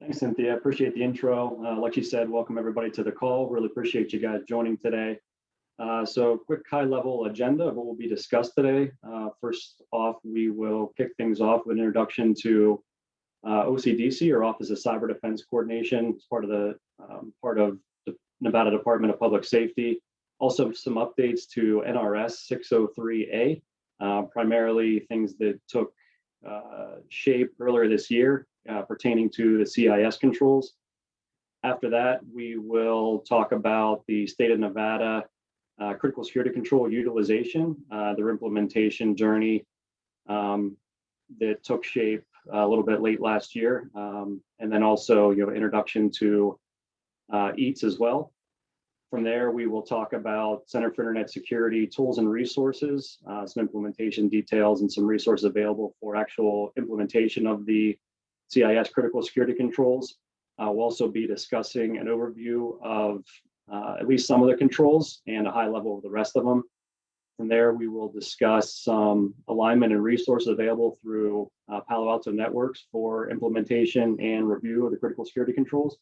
Thanks, Cynthia. Appreciate the intro. Like you said, welcome everybody to the call. Really appreciate you guys joining today. So quick high-level agenda of what will be discussed today. First off, we will kick things off with an introduction to OCDC, or Office of Cyber Defense Coordination. It's part of the Nevada Department of Public Safety. Also, some updates to NRS 603A, primarily things that took shape earlier this year pertaining to the CIS controls. After that, we will talk about the state of Nevada critical security control utilization, their implementation journey that took shape a little bit late last year, and then also introduction to EATS as well. From there, we will talk about Center for Internet Security tools and resources, some implementation details, and some resources available for actual implementation of the CIS critical security controls. We'll also be discussing an overview of at least some of the controls and a high level of the rest of them. From there, we will discuss some alignment and resources available through Palo Alto Networks for implementation and review of the critical security controls.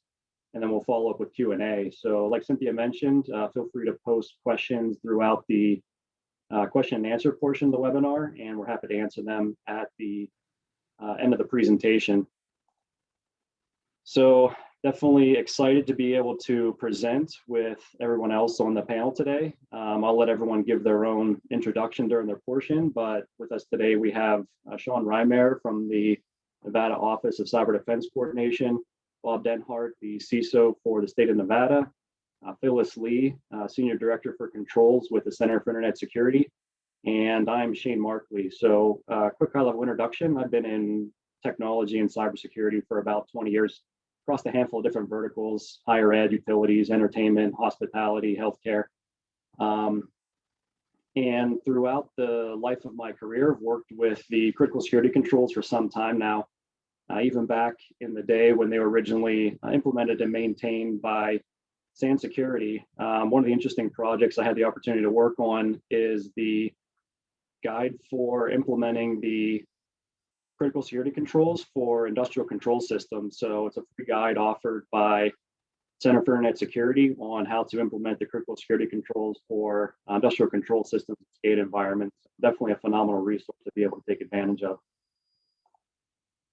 And then we'll follow up with Q&A. So like Cynthia mentioned, feel free to post questions throughout the question and answer portion of the webinar, and we're happy to answer them at the end of the presentation. So definitely excited to be able to present with everyone else on the panel today. I'll let everyone give their own introduction during their portion, but with us today we have Sean Reimer from the Nevada Office of Cyber Defense Coordination, Bob Denhart, the CISO for the state of Nevada, Phyllis Lee, Senior Director for Controls with the Center for Internet Security, and I'm Shane Markley. So quick high-level introduction. I've been in technology and cybersecurity for about 20 years, across a handful of different verticals: higher ed, utilities, entertainment, hospitality, healthcare. And throughout the life of my career, I've worked with the critical security controls for some time now. Even back in the day when they were originally implemented and maintained by SAN Security. One of the interesting projects I had the opportunity to work on is the guide for implementing the critical security controls for industrial control systems. So it's a free guide offered by Center for Internet Security on how to implement the critical security controls for industrial control systems and SCADA environments. Definitely a phenomenal resource to be able to take advantage of.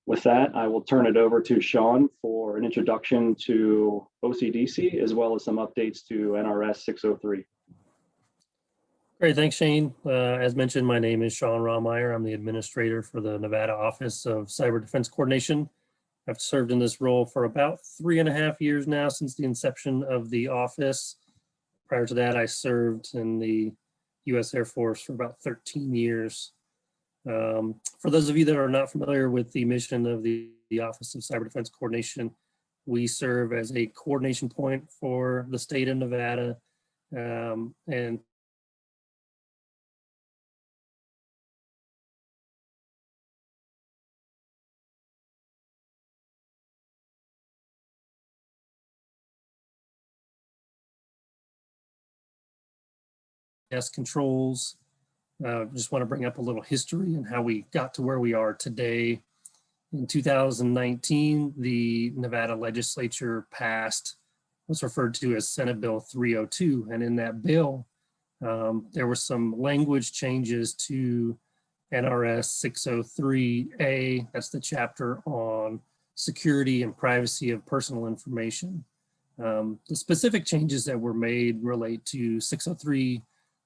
With that, I will turn it over to Sean for an introduction to OCDC, as well as some updates to NRS 603. Great, thanks, Shane. As mentioned, my name is Sean Rahmeyer. I'm the administrator for the Nevada Office of Cyber Defense Coordination. I've served in this role for about 3.5 years now, since the inception of the office. Prior to that, I served in the U.S. Air Force for about 13 years. For those of you that are not familiar with the mission of the Office of Cyber Defense Coordination, we serve as a coordination point for the state of Nevada, and controls. Just want to bring up a little history and how we got to where we are today. In 2019, the Nevada legislature passed what's referred to as Senate Bill 302. And in that bill, there were some language changes to NRS 603A. That's the chapter on security and privacy of personal information. The specific changes that were made relate to 603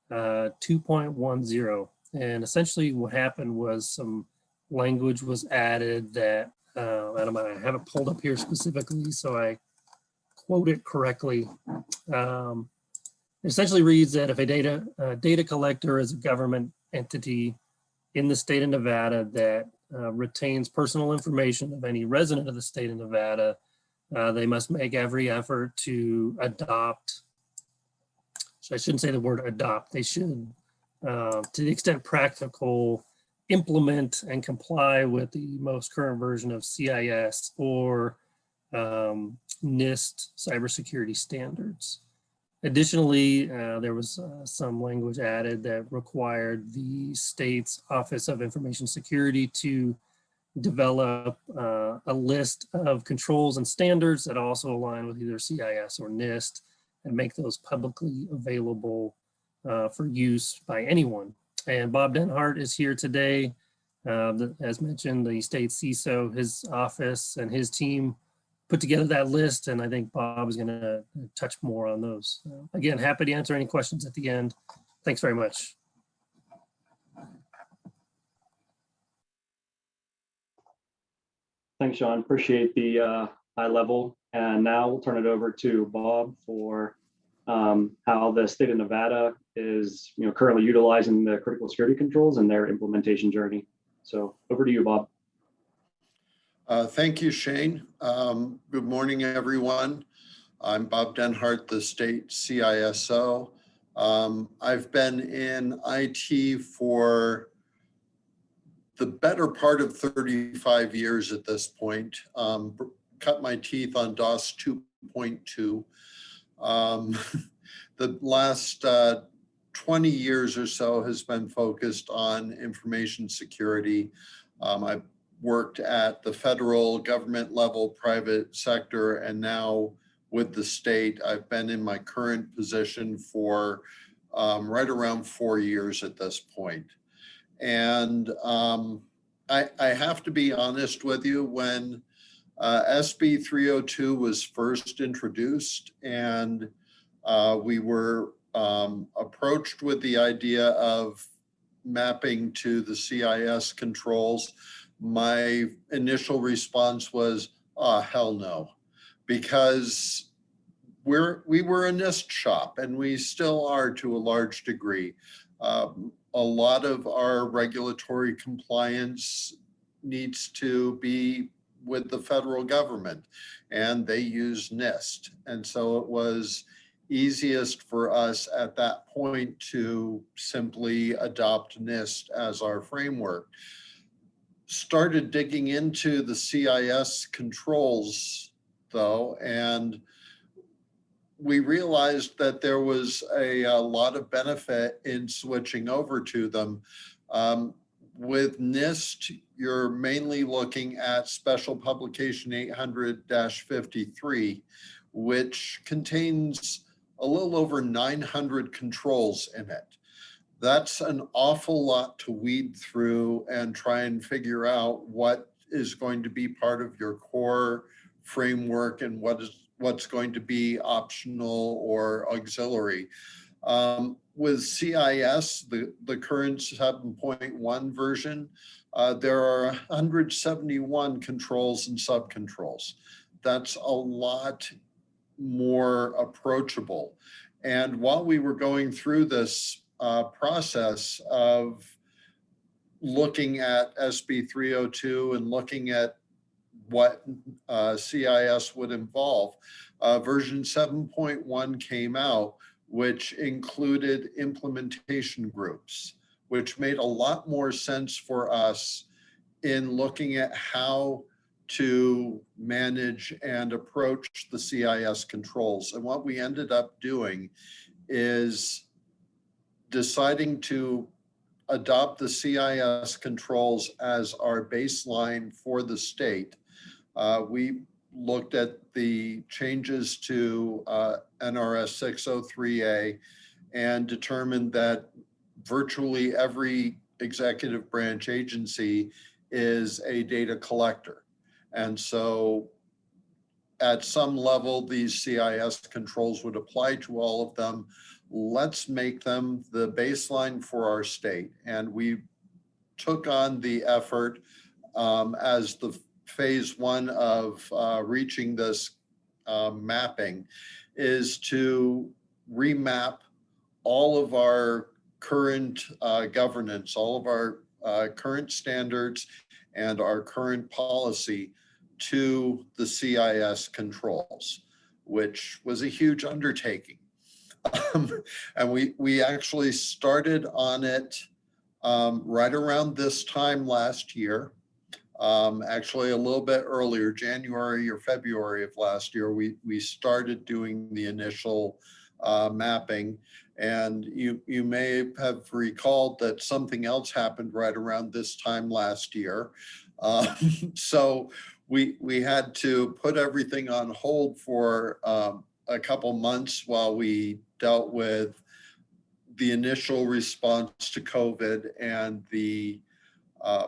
2.10, and essentially what happened was some language was added that I have it pulled up here specifically so I quote it correctly. It essentially reads that if a data collector is a government entity in the state of Nevada that retains personal information of any resident of the state of Nevada, they must make every effort to adopt. So I shouldn't say the word adopt. They should, to the extent practical, implement and comply with the most current version of CIS or NIST cybersecurity standards. Additionally, there was some language added that required the state's Office of Information Security to develop a list of controls and standards that also align with either CIS or NIST and make those publicly available for use by anyone. And Bob Denhart is here today. As mentioned, the state CISO, his office and his team put together that list, and I think Bob is going to touch more on those. Again, happy to answer any questions at the end. Thanks very much. Thanks, Sean. Appreciate the high level. And now we'll turn it over to Bob for how the state of Nevada is currently utilizing the critical security controls and their implementation journey. So over to you, Bob. Thank you, Shane. Good morning, everyone. I'm Bob Denhart, the state CISO. I've been in IT for the better part of 35 years at this point. Cut my teeth on DOS 2.2. The last 20 years or so has been focused on information security. I've worked at the federal government level, private sector, and now with the state. I've been in my current position for right around 4 years at this point. And I have to be honest with you, when SB 302 was first introduced and we were approached with the idea of mapping to the CIS controls, my initial response was, oh, hell no, because we were a NIST shop, and we still are to a large degree. A lot of our regulatory compliance needs to be with the federal government, and they use NIST. And so it was easiest for us at that point to simply adopt NIST as our framework. Started digging into the CIS controls, though, and we realized that there was a lot of benefit in switching over to them. With NIST, you're mainly looking at Special Publication 800-53, which contains a little over 900 controls in it. That's an awful lot to weed through and try and figure out what is going to be part of your core framework and what's going to be optional or auxiliary. With CIS, the current 7.1 version, there are 171 controls and subcontrols. That's a lot more approachable. And while we were going through this process of looking at SB 302 and looking at what CIS would involve, version 7.1 came out, which included implementation groups, which made a lot more sense for us in looking at how to manage and approach the CIS controls. And what we ended up doing is deciding to adopt the CIS controls as our baseline for the state. We looked at the changes to NRS 603A and determined that virtually every executive branch agency is a data collector. And so at some level, these CIS controls would apply to all of them. Let's make them the baseline for our state. And we took on the effort as the phase one of reaching this mapping is to remap all of our current governance, all of our current standards and our current policy to the CIS controls, which was a huge undertaking. And we actually started on it right around this time last year. Actually a little bit earlier, January or February of last year, we started doing the initial mapping. And you may have recalled that something else happened right around this time last year. So we had to put everything on hold for a couple months while we dealt with the initial response to COVID and the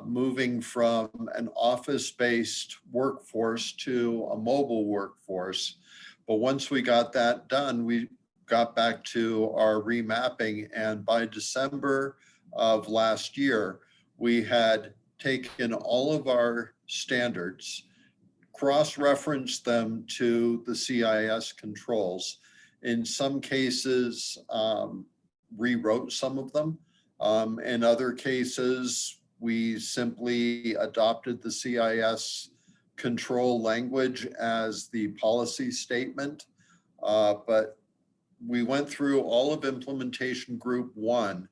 moving from an office-based workforce to a mobile workforce. But once we got that done, we got back to our remapping, and by December of last year, we had taken all of our standards, cross-referenced them to the CIS controls. In some cases, rewrote some of them. In other cases, we simply adopted the CIS control language as the policy statement. But we went through all of implementation group 1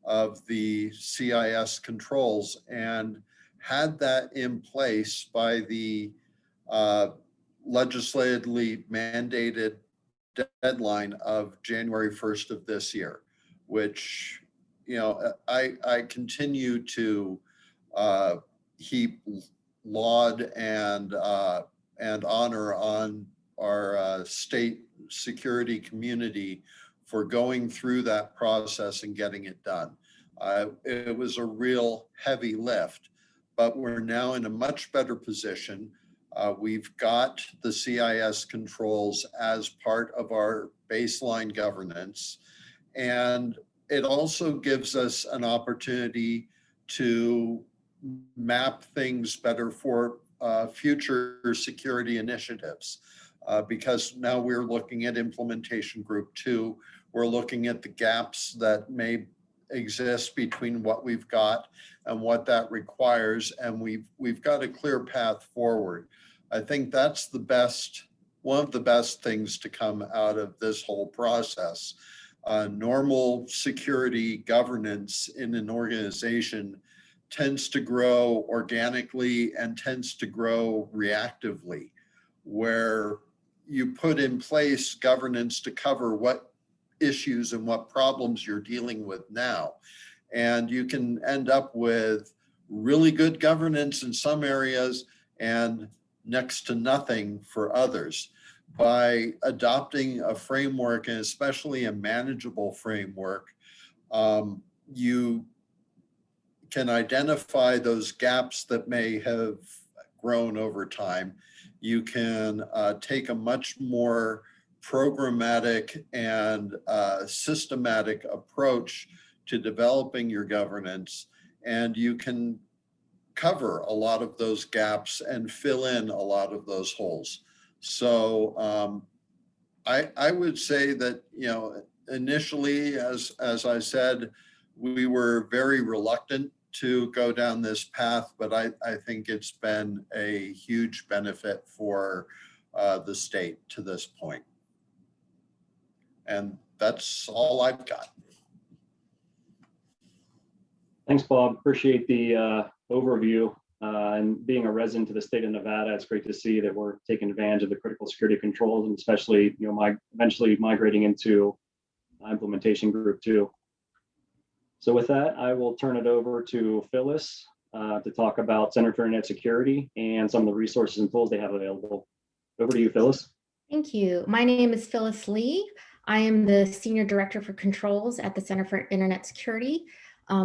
of the CIS controls and had that in place by the legislatively mandated deadline of January 1st of this year, which, you know, I continue to heap laud and honor on our state security community for going through that process and getting it done. It was a real heavy lift, but we're now in a much better position. We've got the CIS controls as part of our baseline governance, and it also gives us an opportunity to map things better for future security initiatives. Because now we're looking at implementation group 2, we're looking at the gaps that may exist between what we've got and what that requires, and we've got a clear path forward. I think that's one of the best things to come out of this whole process. Normal security governance in an organization tends to grow organically and tends to grow reactively, where you put in place governance to cover what issues and what problems you're dealing with now. And you can end up with really good governance in some areas and next to nothing for others. By adopting a framework, and especially a manageable framework, you can identify those gaps that may have grown over time. You can take a much more programmatic and systematic approach to developing your governance, and you can cover a lot of those gaps and fill in a lot of those holes. So I would say that, you know, initially, as I said, we were very reluctant to go down this path, but I think it's been a huge benefit for the state to this point. And that's all I've got. Thanks, Bob. Appreciate the overview. And being a resident of the state of Nevada, it's great to see that we're taking advantage of the critical security controls, and especially, you know, eventually migrating into implementation group 2. So with that, I will turn it over to Phyllis to talk about Center for Internet Security and some of the resources and tools they have available. Over to you, Phyllis. Thank you. My name is Phyllis Lee. I am the Senior Director for Controls at the Center for Internet Security.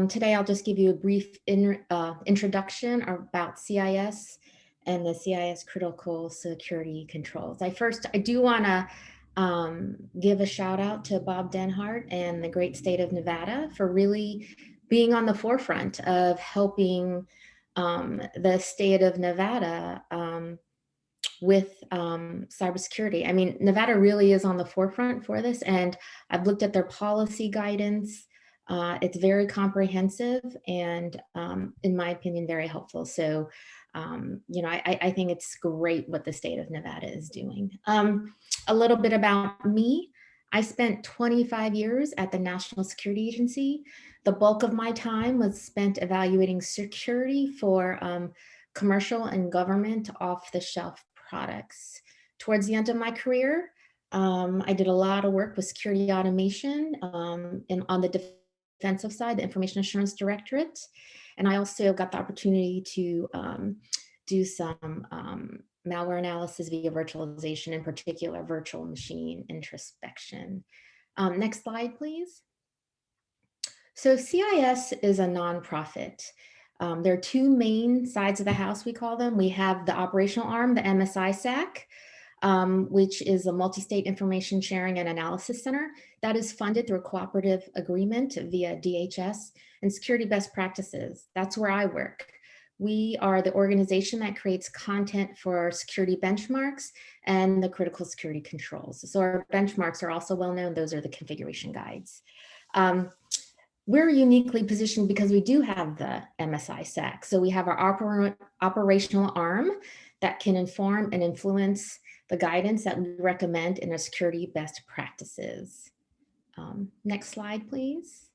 Today, I'll just give you a brief introduction about CIS and the CIS critical security controls. I do want to give a shout out to Bob Denhart and the great state of Nevada for really being on the forefront of helping the state of Nevada with cybersecurity. I mean, Nevada really is on the forefront for this, and I've looked at their policy guidance. It's very comprehensive and, in my opinion, very helpful. So, you know, I think it's great what the state of Nevada is doing. A little bit about me. I spent 25 years at the National Security Agency. The bulk of my time was spent evaluating security for commercial and government off-the-shelf products. Towards the end of my career, I did a lot of work with security automation and on the defensive side, the Information Assurance Directorate. And I also got the opportunity to do some malware analysis via virtualization, in particular, virtual machine introspection. Next slide, please. So CIS is a nonprofit. There are two main sides of the house, we call them. We have the operational arm, the MSI-SAC, which is a multi-state information sharing and analysis center that is funded through a cooperative agreement via DHS and security best practices. That's where I work. We are the organization that creates content for security benchmarks and the critical security controls. So our benchmarks are also well known. Those are the configuration guides. We're uniquely positioned because we do have the MSI-SAC. So we have our operational arm that can inform and influence the guidance that we recommend in our security best practices. Next slide, please.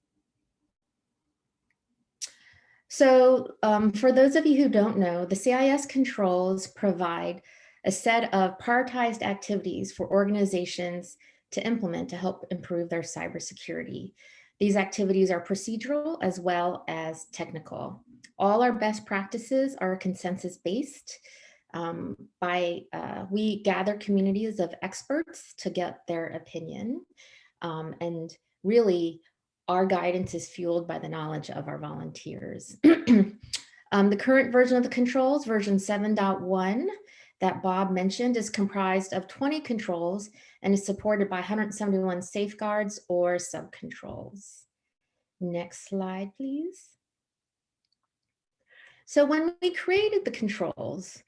So for those of you who don't know, the CIS controls provide a set of prioritized activities for organizations to implement to help improve their cybersecurity. These activities are procedural as well as technical. All our best practices are consensus-based. We gather communities of experts to get their opinion. And really, our guidance is fueled by the knowledge of our volunteers. The current version of the controls, version 7.1, that Bob mentioned, is comprised of 20 controls and is supported by 171 safeguards or subcontrols. Next slide, please. So when we created the controls,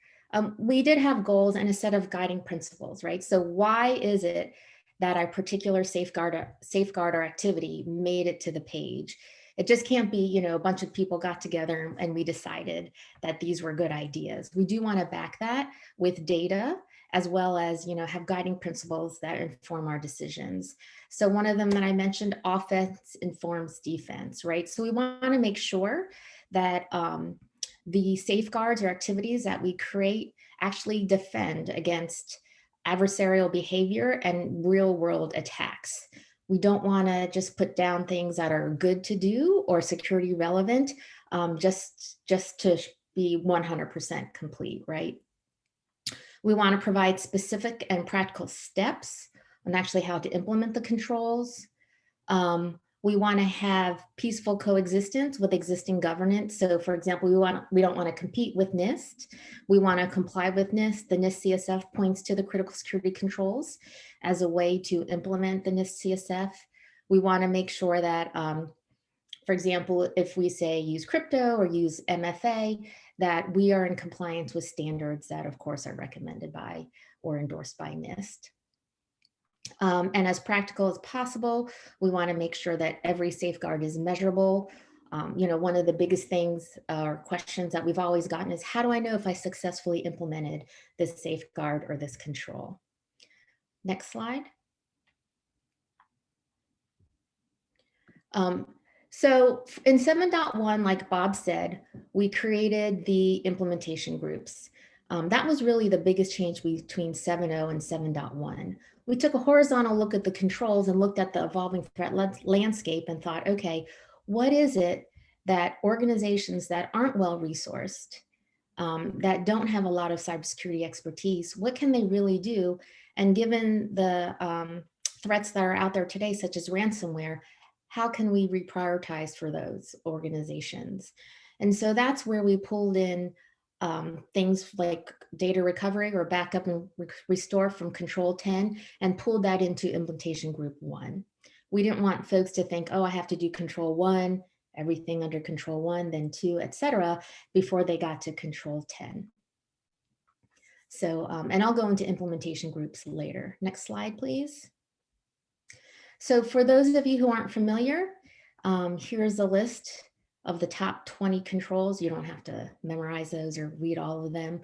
we did have goals and a set of guiding principles, right? So why is it that our particular safeguard or activity made it to the page? It just can't be, a bunch of people got together and we decided that these were good ideas. We do want to back that with data, as well as, have guiding principles that inform our decisions. So one of them that I mentioned, offense informs defense, right? So we want to make sure that the safeguards or activities that we create actually defend against adversarial behavior and real world attacks. We don't want to just put down things that are good to do or security relevant, just to be 100% complete, right? We want to provide specific and practical steps on actually how to implement the controls. We want to have peaceful coexistence with existing governance. So for example, we don't want to compete with NIST. We want to comply with NIST. The NIST CSF points to the critical security controls as a way to implement the NIST CSF. We want to make sure that, for example, if we say use crypto or use MFA, that we are in compliance with standards that of course are recommended by or endorsed by NIST. And as practical as possible, we want to make sure that every safeguard is measurable. One of the biggest things or questions that we've always gotten is, how do I know if I successfully implemented this safeguard or this control? Next slide. So in 7.1, like Bob said, we created the implementation groups. That was really the biggest change between 7.0 and 7.1. We took a horizontal look at the controls and looked at the evolving threat landscape and thought, okay, what is it that organizations that aren't well resourced, that don't have a lot of cybersecurity expertise, what can they really do? And given the threats that are out there today, such as ransomware, how can we reprioritize for those organizations? And so that's where we pulled in things like data recovery or backup and restore from control 10 and pulled that into implementation group 1. We didn't want folks to think, oh, I have to do control 1, everything under control 1, then 2, etc., before they got to control 10. So, and I'll go into implementation groups later. Next slide, please. So for those of you who aren't familiar, here's a list of the top 20 controls. You don't have to memorize those or read all of them.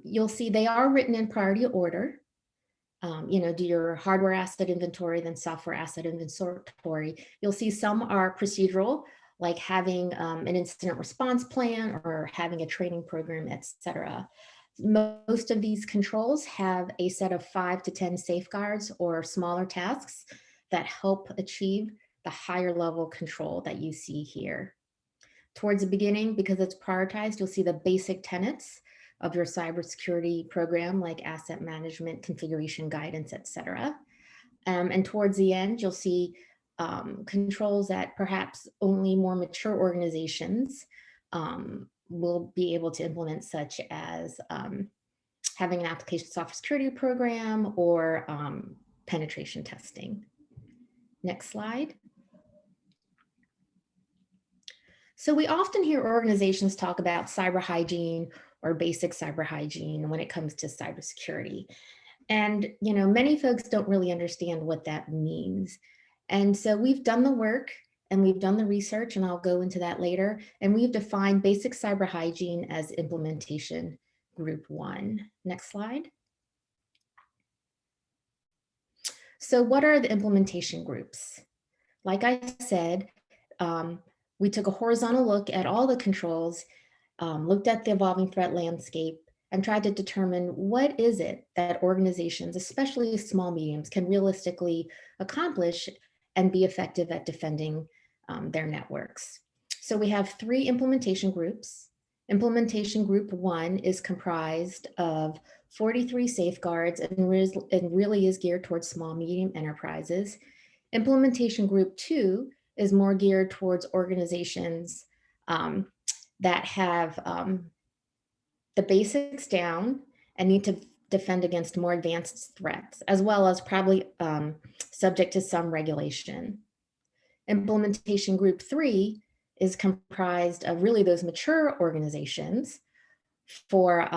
You'll see they are written in priority order. Do your hardware asset inventory, then software asset inventory. You'll see some are procedural, like having an incident response plan or having a training program, etc. Most of these controls have a set of 5 to 10 safeguards or smaller tasks that help achieve the higher level control that you see here. Towards the beginning, because it's prioritized, you'll see the basic tenets of your cybersecurity program, like asset management, configuration guidance, et cetera. And towards the end, you'll see controls that perhaps only more mature organizations will be able to implement, such as having an application software security program or penetration testing. Next slide. So we often hear organizations talk about cyber hygiene or basic cyber hygiene when it comes to cybersecurity. And many folks don't really understand what that means. And so we've done the work and we've done the research, and I'll go into that later. And we've defined basic cyber hygiene as implementation group 1. Next slide. So what are the implementation groups? Like I said, we took a horizontal look at all the controls, looked at the evolving threat landscape, and tried to determine what is it that organizations, especially small mediums, can realistically accomplish and be effective at defending their networks. So we have 3 implementation groups. Implementation group 1 is comprised of 43 safeguards and really is geared towards small, medium enterprises. Implementation group 2 is more geared towards organizations that have the basics down and need to defend against more advanced threats, as well as probably subject to some regulation. Implementation group 3 is comprised of really those mature organizations for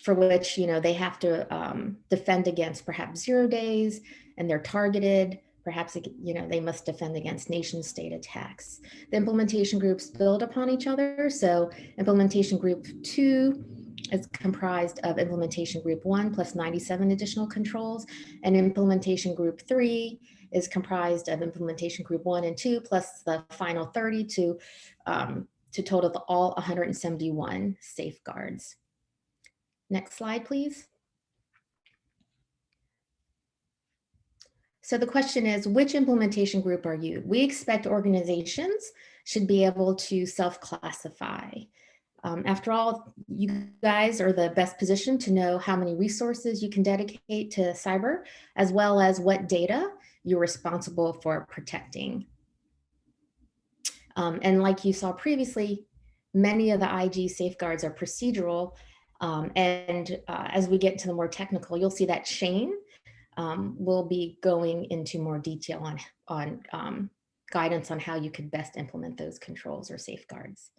which they have to defend against perhaps 0 days, and they're targeted. Perhaps they must defend against nation state attacks. The implementation groups build upon each other. So implementation group 2 is comprised of implementation group 1 plus 97 additional controls, and implementation group 3 is comprised of implementation group 1 and 2 plus the final 30 to total all 171 safeguards. Next slide, please. So the question is, which implementation group are you? We expect organizations should be able to self-classify. After all, you guys are the best positioned to know how many resources you can dedicate to cyber, as well as what data you're responsible for protecting. And like you saw previously, many of the IG safeguards are procedural. As we get into the more technical, you'll see that Shane we'll be going into more detail on guidance on how you could best implement those controls or safeguards.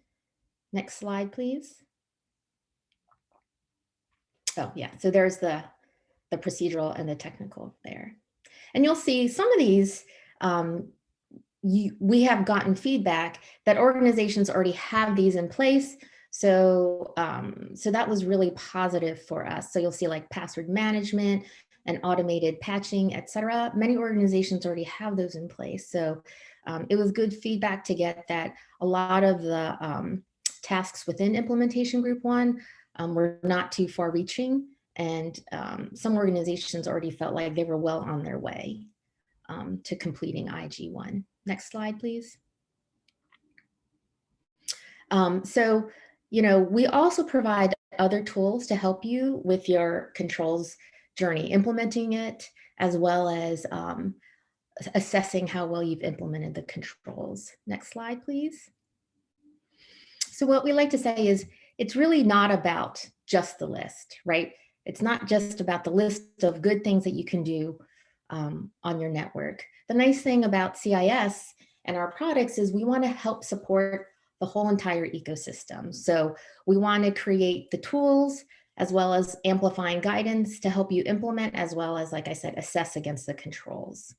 Next slide, please. Oh yeah, so there's the procedural and the technical there. And you'll see some of these, we have gotten feedback that organizations already have these in place. So, so that was really positive for us. So you'll see like password management and automated patching, et cetera. Many organizations already have those in place. So it was good feedback to get that a lot of the tasks within implementation group 1 were not too far reaching. And some organizations already felt like they were well on their way to completing IG1. Next slide, please. So, we also provide other tools to help you with your controls journey, implementing it, as well as assessing how well you've implemented the controls. Next slide, please. So what we like to say is it's really not about just the list, right? It's not just about the list of good things that you can do on your network. The nice thing about CIS and our products is we want to help support the whole entire ecosystem. So we want to create the tools as well as amplifying guidance to help you implement, as well as, like I said, assess against the controls.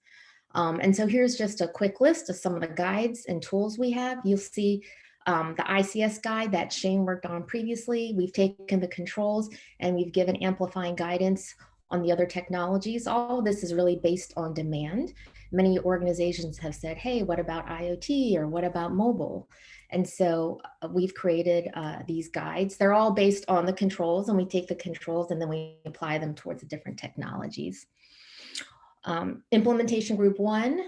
And so here's just a quick list of some of the guides and tools we have. You'll see the ICS guide that Shane worked on previously. We've taken the controls and we've given amplifying guidance on the other technologies. All of this is really based on demand many organizations have said, hey, what about IoT or what about mobile? And so we've created these guides. They're all based on the controls, and we take the controls and then we apply them towards the different technologies. Implementation group 1,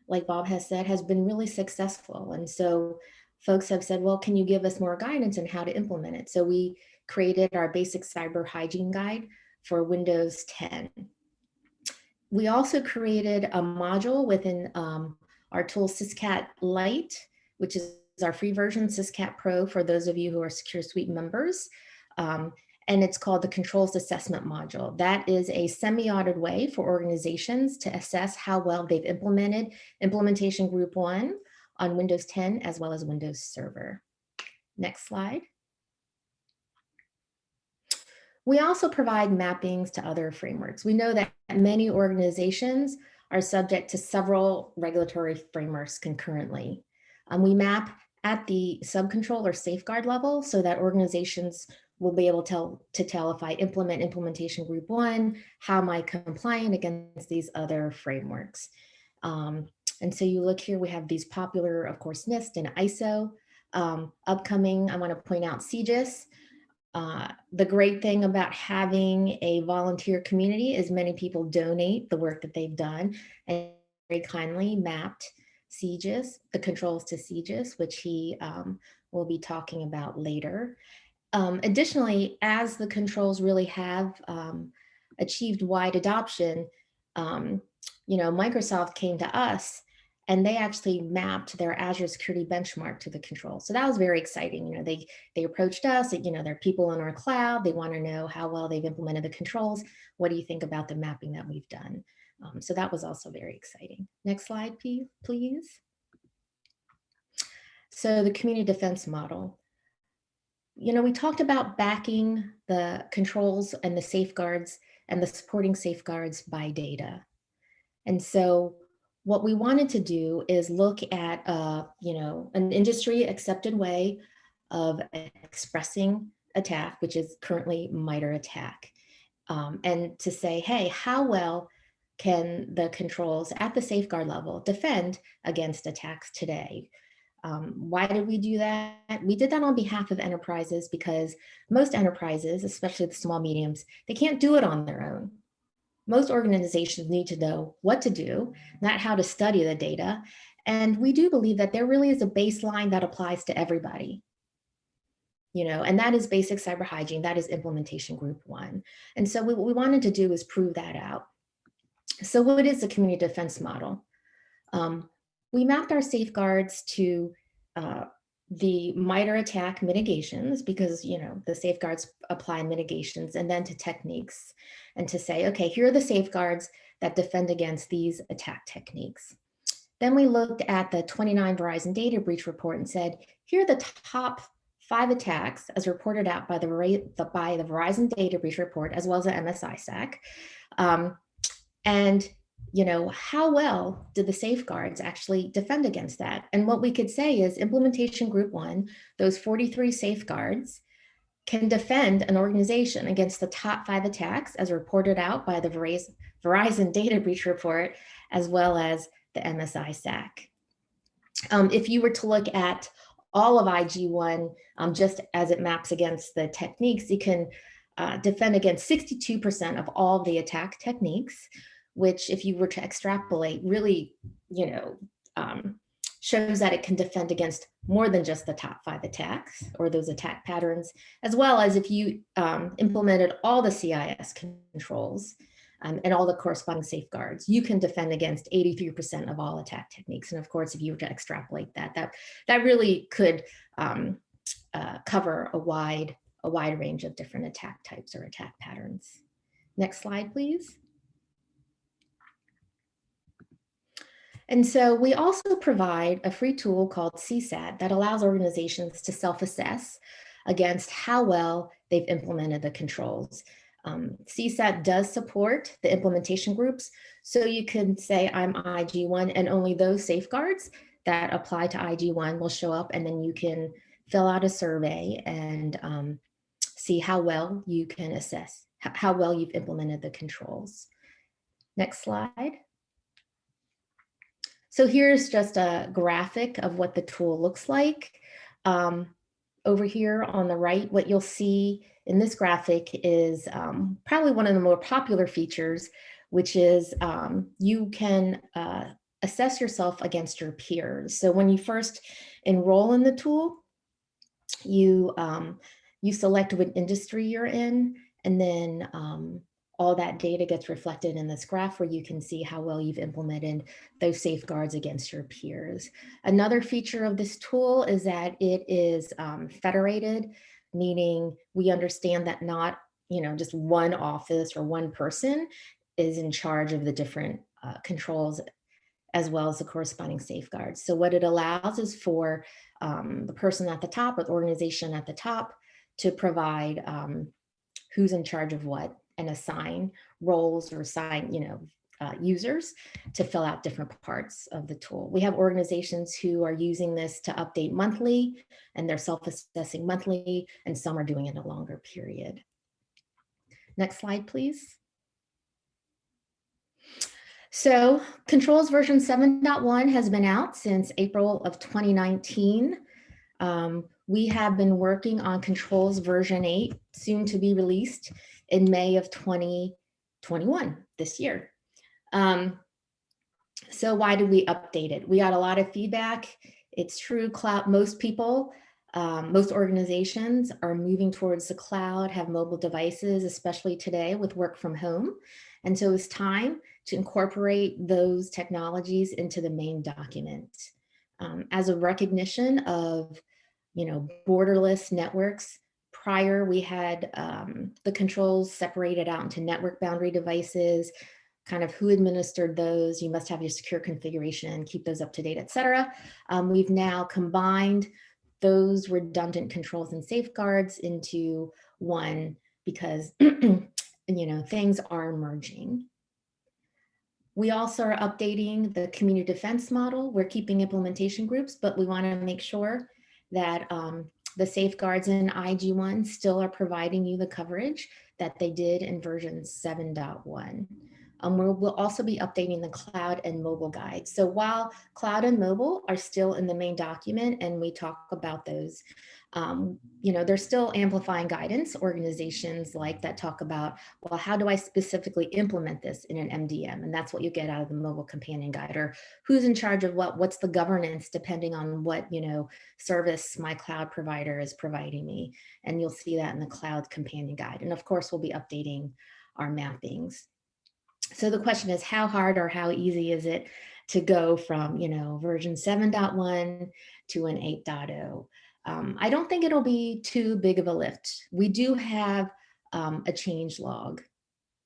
like Bob has said, has been really successful. And so folks have said, well, can you give us more guidance on how to implement it? So we created our basic cyber hygiene guide for Windows 10. We also created a module within our tool Syscat Lite, which is our free version, Syscat Pro, for those of you who are Secure Suite members. And it's called the Controls Assessment Module. That is a semi-audited way for organizations to assess how well they've implemented Implementation Group 1 on Windows 10 as well as Windows Server. Next slide. We also provide mappings to other frameworks. We know that many organizations are subject to several regulatory frameworks concurrently. We map at the subcontrol or safeguard level so that organizations will be able to tell if I implement Implementation Group 1, how am I compliant against these other frameworks. And so you look here, we have these popular, of course, NIST and ISO. Upcoming, I want to point out CIS. The great thing about having a volunteer community is many people donate the work that they've done and very kindly mapped CIS, the controls to CIS, which he will be talking about later. Additionally, as the controls really have achieved wide adoption, Microsoft came to us and they actually mapped their Azure security benchmark to the control. So that was very exciting. They approached us, there are people in our cloud, they want to know how well they've implemented the controls. What do you think about the mapping that we've done? So that was also very exciting. Next slide, please. So the community defense model. We talked about backing the controls and the safeguards and the supporting safeguards by data. And so what we wanted to do is look at, an industry accepted way of expressing attack, which is currently MITRE ATT&CK. And to say, hey, how well can the controls at the safeguard level defend against attacks today? Why did we do that? We did that on behalf of enterprises because most enterprises, especially the small mediums, they can't do it on their own. Most organizations need to know what to do, not how to study the data. And we do believe that there really is a baseline that applies to everybody. And that is basic cyber hygiene, that is Implementation Group 1. And so what we wanted to do is prove that out. So what is the community defense model? We mapped our safeguards to the MITRE ATT&CK mitigations because, the safeguards apply mitigations, and then to techniques, and to say, okay, here are the safeguards that defend against these attack techniques. Then we looked at the 29 Verizon data breach report and said, here are the top 5 attacks as reported out by the Verizon data breach report, as well as the MSI-SAC. And how well did the safeguards actually defend against that? And what we could say is Implementation Group 1, those 43 safeguards can defend an organization against the top 5 attacks as reported out by the Verizon data breach report, as well as the MSI-SAC. If you were to look at all of IG1, just as it maps against the techniques, you can defend against 62% of all the attack techniques, which if you were to extrapolate really, shows that it can defend against more than just the top 5 attacks or those attack patterns, as well as if you implemented all the CIS controls and all the corresponding safeguards, you can defend against 83% of all attack techniques. And of course, if you were to extrapolate that really could cover a wide range of different attack types or attack patterns. Next slide, please. And so we also provide a free tool called CSAT that allows organizations to self-assess against how well they've implemented the controls. CSAT does support the implementation groups. So you can say I'm IG1 and only those safeguards that apply to IG1 will show up, and then you can fill out a survey and see how well you can assess, how well you've implemented the controls. Next slide. So here's just a graphic of what the tool looks like. Over here on the right, what you'll see in this graphic is probably one of the more popular features, which is you can assess yourself against your peers. So when you first enroll in the tool, you select what industry you're in, and then all that data gets reflected in this graph where you can see how well you've implemented those safeguards against your peers. Another feature of this tool is that it is federated, meaning we understand that not, just one office or one person is in charge of the different controls as well as the corresponding safeguards. So what it allows is for the person at the top or the organization at the top to provide who's in charge of what and assign roles or assign, users to fill out different parts of the tool. We have organizations who are using this to update monthly, and they're self-assessing monthly, and some are doing it in a longer period. Next slide, please. So controls version 7.1 has been out since April of 2019. We have been working on controls version 8, soon to be released in May of 2021, this year. So why did we update it? We got a lot of feedback. It's true, most people, most organizations are moving towards the cloud, have mobile devices, especially today with work from home. And so it's time to incorporate those technologies into the main document. As a recognition of, borderless networks, prior we had the controls separated out into network boundary devices, kind of who administered those. You must have your secure configuration, keep those up to date, et cetera. We've now combined those redundant controls and safeguards into one because, things are merging. We also are updating the community defense model. We're keeping implementation groups, but we want to make sure that the safeguards in IG1 still are providing you the coverage that they did in version 7.1. We'll also be updating the cloud and mobile guides. So while cloud and mobile are still in the main document and we talk about those, they're still amplifying guidance. Organizations like that talk about, well, how do I specifically implement this in an MDM? And that's what you get out of the mobile companion guide, or who's in charge of what's the governance depending on what, service my cloud provider is providing me. And you'll see that in the cloud companion guide. And of course, we'll be updating our mappings. So the question is, how hard or how easy is it to go from, version 7.1 to an 8.0? I don't think it'll be too big of a lift. We do have a change log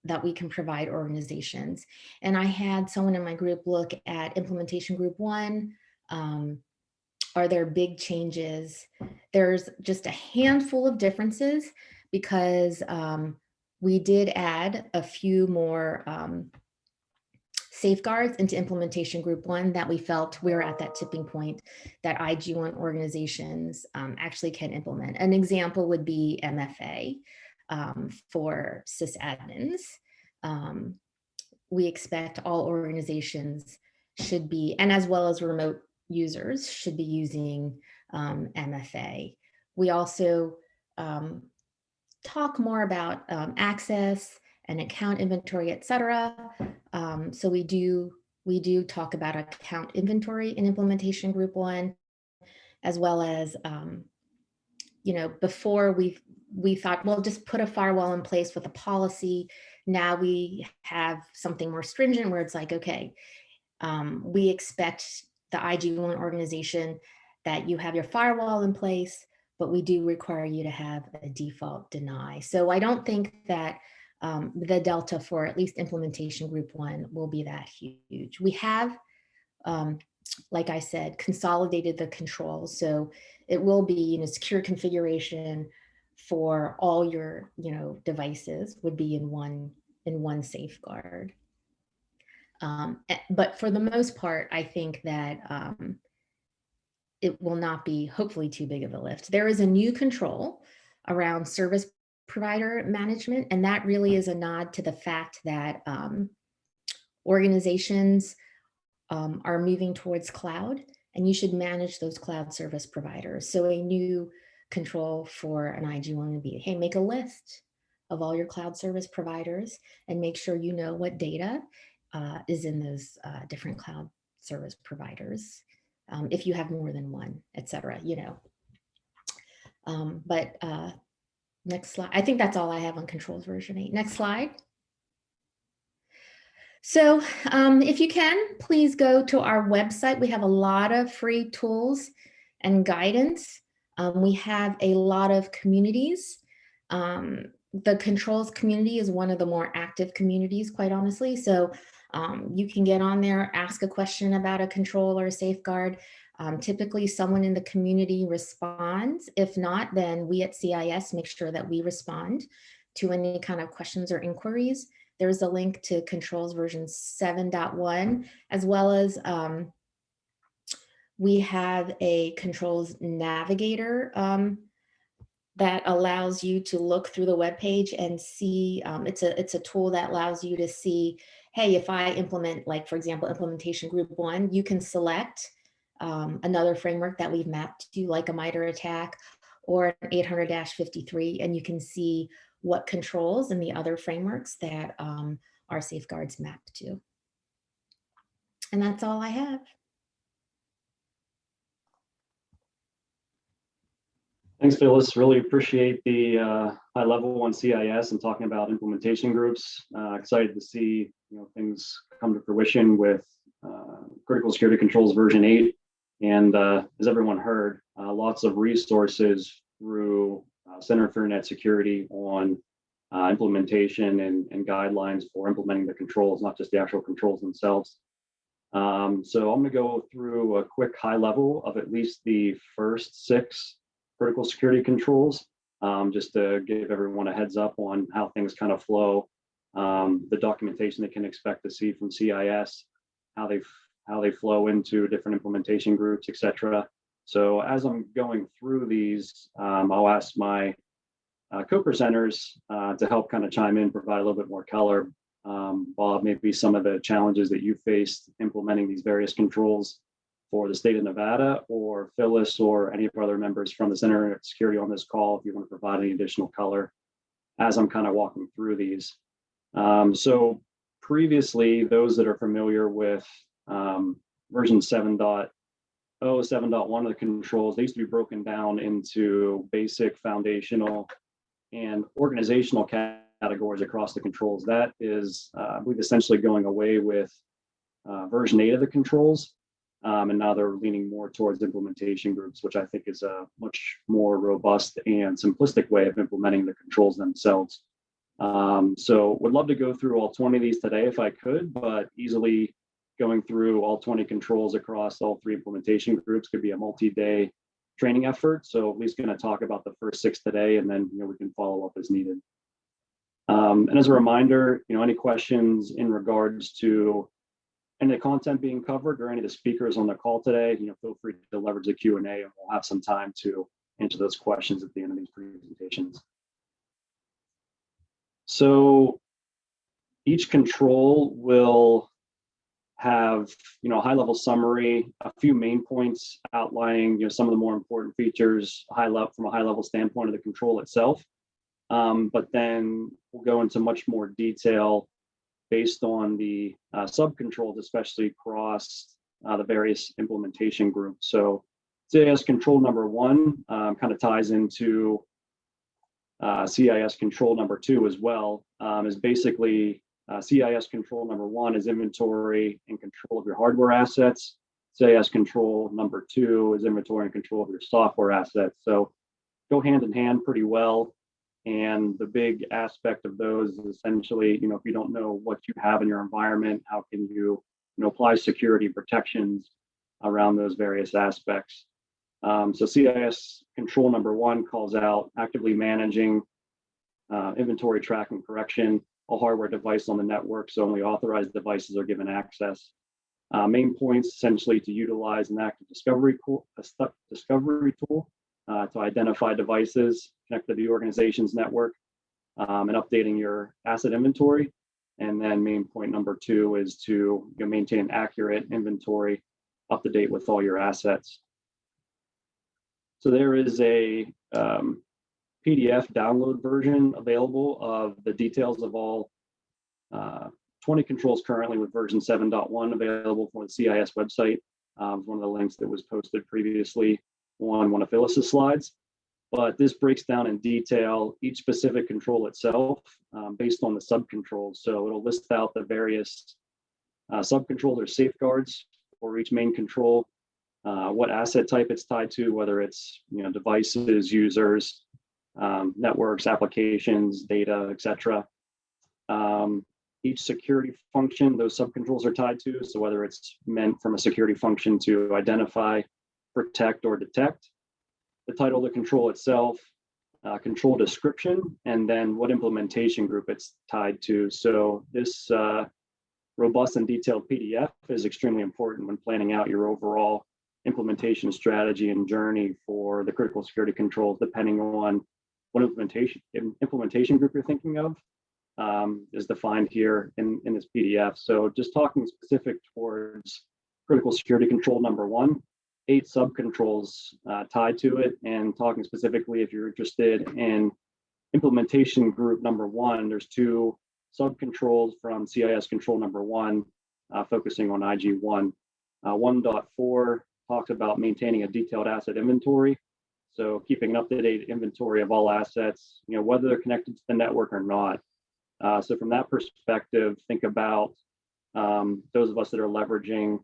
that we can provide organizations. And I had someone in my group look at implementation group 1. Are there big changes? There's just a handful of differences because we did add a few more safeguards into implementation group 1 that we felt we're at that tipping point that IG1 organizations actually can implement. An example would be MFA for sysadmins. We expect all organizations should be, and as well as remote users, should be using MFA. We also talk more about access and account inventory, et cetera. So we do talk about account inventory in implementation group 1, as well as, before we thought, well, just put a firewall in place with a policy. Now we have something more stringent where it's like, okay, we expect the IG1 organization that you have your firewall in place, but we do require you to have a default deny. So I don't think that the delta for at least implementation group 1 will be that huge. We have, like I said, consolidated the controls. So it will be, secure configuration for all your, devices would be in one safeguard. But for the most part, I think that it will not be hopefully too big of a lift. There is a new control around service provider management, and that really is a nod to the fact that organizations are moving towards cloud, and you should manage those cloud service providers. So a new control for an IG1 would be, hey, make a list of all your cloud service providers and make sure you know what data is in those different cloud service providers. If you have more than one, et cetera, you know. Next slide. I think that's all I have on controls version 8. Next slide. So if you can, please go to our website. We have a lot of free tools and guidance. We have a lot of communities. The controls community is one of the more active communities, quite honestly. So you can get on there, ask a question about a control or a safeguard. Typically someone in the community responds. If not, then we at CIS make sure that we respond to any kind of questions or inquiries. There's a link to controls version 7.1, as well as we have a controls navigator that allows you to look through the web page and see, it's a tool that allows you to see, hey, if I implement, like for example, implementation group 1, you can select another framework that we've mapped to, like a MITRE ATT&CK or an 800-53, and you can see what controls and the other frameworks that our safeguards map to. And that's all I have. Thanks, Phyllis. Really appreciate the high level on CIS and talking about implementation groups. Excited to see things come to fruition with Critical Security Controls version 8. And as everyone heard, lots of resources through Center for Internet Security on implementation and guidelines for implementing the controls, not just the actual controls themselves. So I'm going to go through a quick high level of at least the first 6 critical security controls, just to give everyone a heads up on how things kind of flow, the documentation they can expect to see from CIS, how they flow into different implementation groups, etc. So as I'm going through these, I'll ask my co-presenters to help kind of chime in, provide a little bit more color. Bob, maybe some of the challenges that you faced implementing these various controls for the state of Nevada, or Phyllis or any of our other members from the Center for Internet Security on this call, if you want to provide any additional color as I'm kind of walking through these. So previously, those that are familiar with version 7.0, 7.1 of the controls, they used to be broken down into basic, foundational, and organizational categories across the controls. That is, I believe, essentially going away with version 8 of the controls. And now they're leaning more towards implementation groups, which I think is a much more robust and simplistic way of implementing the controls themselves. So would love to go through all 20 of these today if I could, but easily going through all 20 controls across all 3 implementation groups could be a multi-day training effort. So at least going to talk about the first 6 today, and then we can follow up as needed. And as a reminder, any questions in regards to any of the content being covered or any of the speakers on the call today, feel free to leverage the Q&A, and we'll have some time to answer those questions at the end of these presentations. So each control will have a high-level summary, a few main points outlining some of the more important features, from a high-level standpoint of the control itself. But then we'll go into much more detail based on the sub-controls, especially across the various implementation groups. So CIS control number 1 kind of ties into CIS control number 2 as well, is basically CIS control number 1 is inventory and control of your hardware assets. CIS control number 2 is inventory and control of your software assets. So go hand in hand pretty well. And the big aspect of those is essentially, if you don't know what you have in your environment, how can you, apply security protections around those various aspects. So CIS control number 1 calls out actively managing inventory tracking correction, all hardware device on the network, so only authorized devices are given access. Main points essentially to utilize an active discovery tool to identify devices connected to the organization's network, and updating your asset inventory. And then main point number 2 is to maintain an accurate inventory up to date with all your assets. So there is a PDF download version available of the details of all 20 controls currently with version 7.1 available from the CIS website. One of the links that was posted previously on one of Phyllis's slides. But this breaks down in detail each specific control itself based on the subcontrols. So it'll list out the various subcontrols or safeguards for each main control, what asset type it's tied to, whether it's devices, users, networks, applications, data, etc. Each security function those subcontrols are tied to, so whether it's meant from a security function to identify, protect, or detect, the title of the control itself, control description, and then what implementation group it's tied to. So this robust and detailed PDF is extremely important when planning out your overall implementation strategy and journey for the critical security controls, depending on what implementation group you're thinking of. Is defined here in this PDF. So just talking specific towards critical security control number 1, 8 subcontrols tied to it, and talking specifically if you're interested in implementation group number 1, there's 2 subcontrols from CIS control number 1 focusing on IG1. 1.4 talks about maintaining a detailed asset inventory. So keeping an up-to-date inventory of all assets, whether they're connected to the network or not. So from that perspective, think about those of us that are leveraging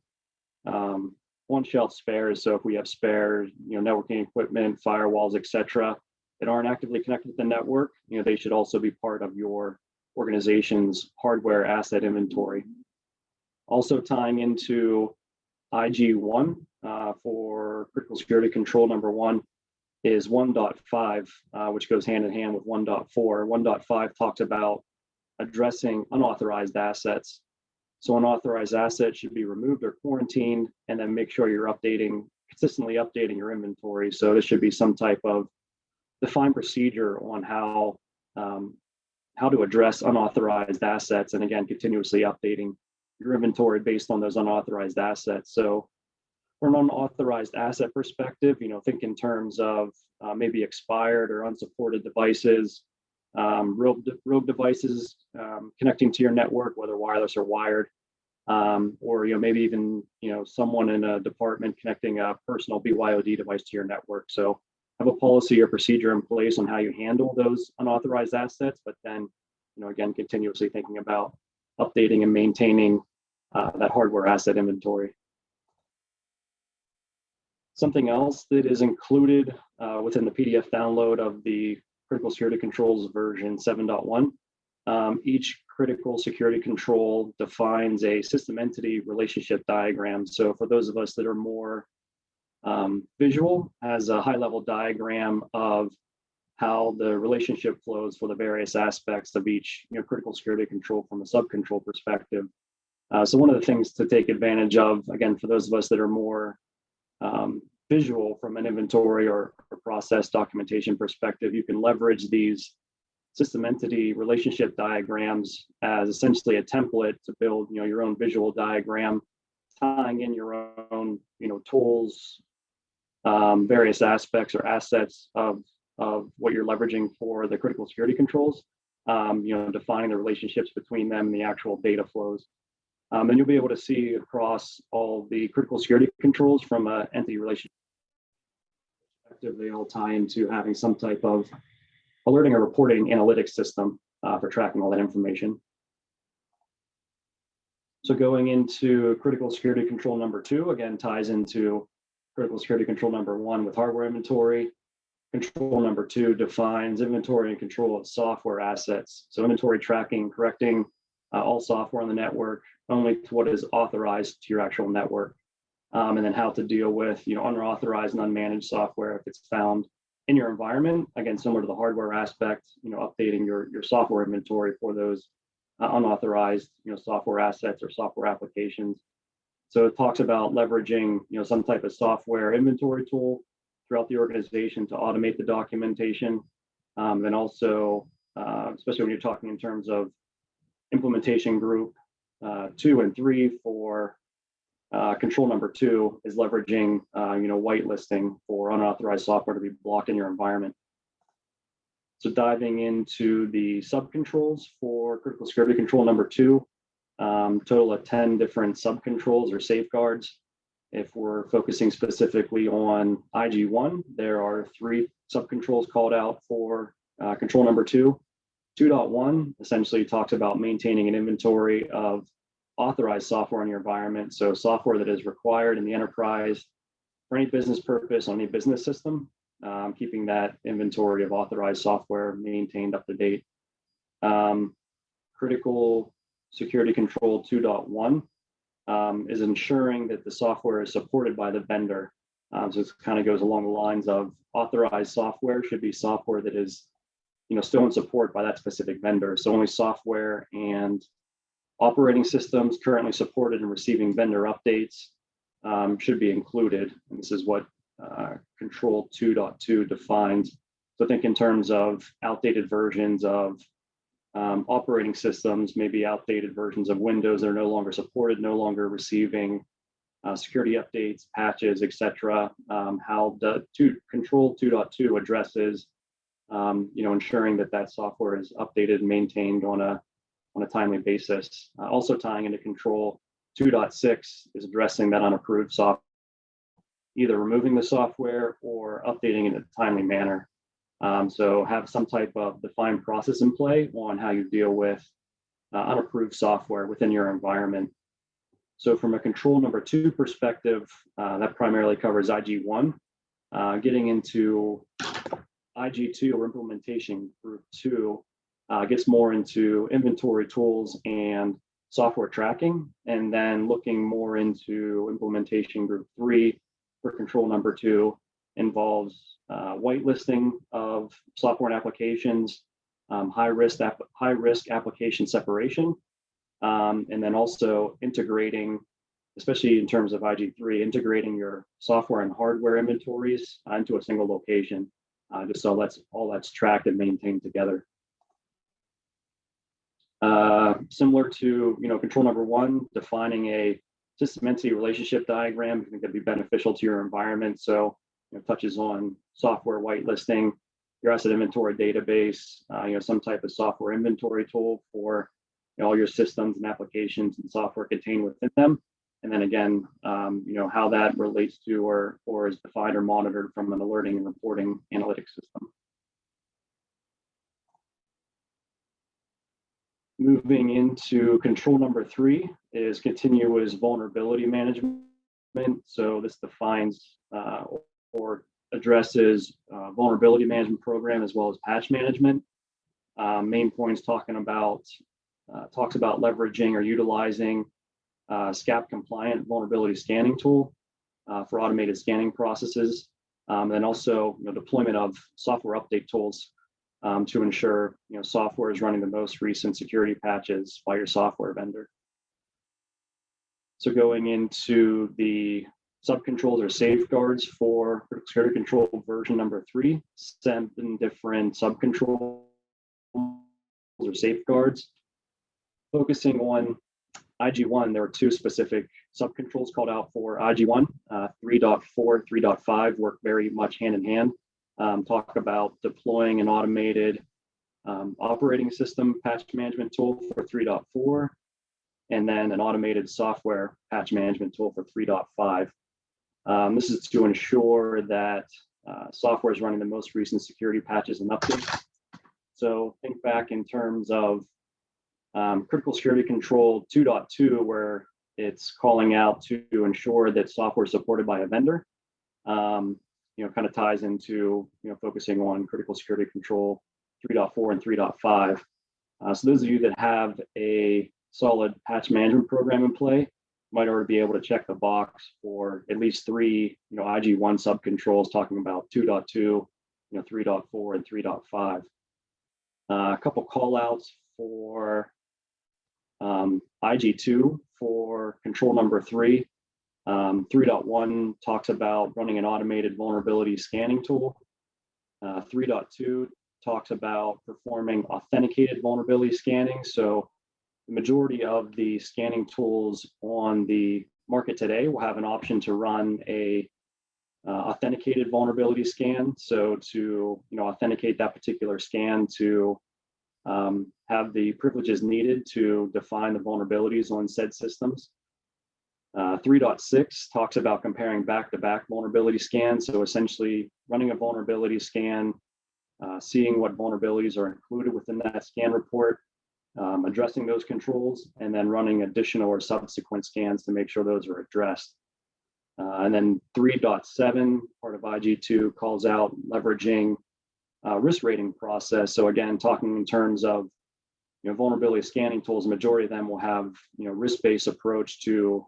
on-shelf spares. So if we have spares, networking equipment, firewalls, etc., that aren't actively connected to the network, they should also be part of your organization's hardware asset inventory. Also tying into IG1 for critical security control number 1 is 1.5, which goes hand in hand with 1.4. 1.5 talks about addressing unauthorized assets. So unauthorized assets should be removed or quarantined, and then make sure you're consistently updating your inventory. So this should be some type of defined procedure on how to address unauthorized assets, and again, continuously updating your inventory based on those unauthorized assets. So from an unauthorized asset perspective, think in terms of maybe expired or unsupported devices, rogue devices connecting to your network, whether wireless or wired, or maybe even someone in a department connecting a personal BYOD device to your network. So have a policy or procedure in place on how you handle those unauthorized assets, but then again, continuously thinking about updating and maintaining that hardware asset inventory. Something else that is included within the PDF download of the critical security controls version 7.1. Each critical security control defines a system entity relationship diagram. So for those of us that are more visual, has a high-level diagram of how the relationship flows for the various aspects of each critical security control from a subcontrol perspective. So one of the things to take advantage of, again, for those of us that are more visual from an inventory or process documentation perspective, you can leverage these system entity relationship diagrams as essentially a template to build your own visual diagram, tying in your own tools, various aspects or assets of what you're leveraging for the critical security controls, defining the relationships between them and the actual data flows. And you'll be able to see across all the critical security controls from an entity relationship perspective, they all tie into having some type of alerting or reporting analytics system for tracking all that information. So going into critical security control number 2, again, ties into critical security control number 1 with hardware inventory. Control number 2 defines inventory and control of software assets. So inventory tracking, correcting all software on the network only to what is authorized to your actual network. And then how to deal with unauthorized and unmanaged software if it's found in your environment. Again, similar to the hardware aspect, updating your software inventory for those unauthorized software assets or software applications. So it talks about leveraging some type of software inventory tool throughout the organization to automate the documentation. Then also, especially when you're talking in terms of implementation group 2 and 3 for control number 2 is leveraging whitelisting for unauthorized software to be blocked in your environment. So diving into the subcontrols for critical security control number 2, total of 10 different subcontrols or safeguards. If we're focusing specifically on IG1, there are 3 subcontrols called out for control number 2. 2.1 essentially talks about maintaining an inventory of authorized software in your environment. So software that is required in the enterprise for any business purpose on any business system, keeping that inventory of authorized software maintained up to date. Critical security control 2.1 is ensuring that the software is supported by the vendor. So it kind of goes along the lines of authorized software should be software that is still in support by that specific vendor. So only software and operating systems currently supported and receiving vendor updates should be included. And this is what Control 2.2 defines. So think in terms of outdated versions of operating systems, maybe outdated versions of Windows that are no longer supported, no longer receiving security updates, patches, etc. How the Control 2.2 addresses ensuring that software is updated and maintained on a timely basis. Also tying into Control 2.6 is addressing that unapproved software, either removing the software or updating it in a timely manner. So have some type of defined process in play on how you deal with unapproved software within your environment. So from a control number 2 perspective, that primarily covers IG1. Getting into IG2 or implementation group 2 gets more into inventory tools and software tracking, and then looking more into implementation group 3 for control number 2 involves whitelisting of software and applications, high risk application separation, and then also integrating, especially in terms of IG3, integrating your software and hardware inventories into a single location, just so all that's tracked and maintained together. Similar to control number 1, defining a system entity relationship diagram. I think that'd be beneficial to your environment. So it touches on software whitelisting, your asset inventory database, some type of software inventory tool for all your systems and applications and software contained within them. And then again, how that relates to or is defined or monitored from an alerting and reporting analytics system. Moving into control number 3 is continuous vulnerability management. So this defines or addresses vulnerability management program as well as patch management. Main points talks about leveraging or utilizing SCAP compliant vulnerability scanning tool for automated scanning processes, and also deployment of software update tools to ensure software is running the most recent security patches by your software vendor. So going into the subcontrols or safeguards for security control version number 3, 7 different subcontrols or safeguards. Focusing on IG1, there were 2 specific subcontrols called out for IG1. 3.4, 3.5 work very much hand in hand. Talk about deploying an automated operating system patch management tool for 3.4, and then an automated software patch management tool for 3.5. This is to ensure that software is running the most recent security patches and updates. So think back in terms of critical security control 2.2, where it's calling out to ensure that software is supported by a vendor. Kind of ties into focusing on critical security control 3.4 and 3.5. So those of you that have a solid patch management program in play might already be able to check the box for at least 3 IG1 subcontrols talking about 2.2, 3.4 and 3.5. A couple call outs for IG2 for control number 3. 3.1 talks about running an automated vulnerability scanning tool. 3.2 talks about performing authenticated vulnerability scanning. So the majority of the scanning tools on the market today will have an option to run a authenticated vulnerability scan. So to authenticate that particular scan to have the privileges needed to define the vulnerabilities on said systems. 3.6 talks about comparing back-to-back vulnerability scans. So essentially running a vulnerability scan, seeing what vulnerabilities are included within that scan report, addressing those controls, and then running additional or subsequent scans to make sure those are addressed. And then 3.7, part of IG2, calls out leveraging risk rating process. So again, talking in terms of vulnerability scanning tools, the majority of them will have risk-based approach to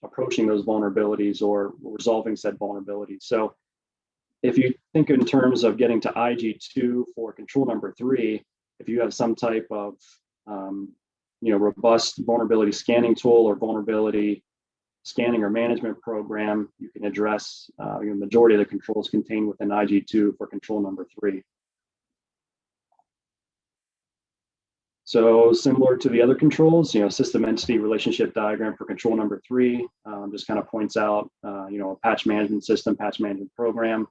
approaching those vulnerabilities or resolving said vulnerabilities. So if you think in terms of getting to IG2 for control number 3, if you have some type of robust vulnerability scanning tool or vulnerability scanning or management program, you can address the majority of the controls contained within IG2 for control number 3. So similar to the other controls, system entity relationship diagram for control number 3 just kind of points out, a patch management system, patch management program,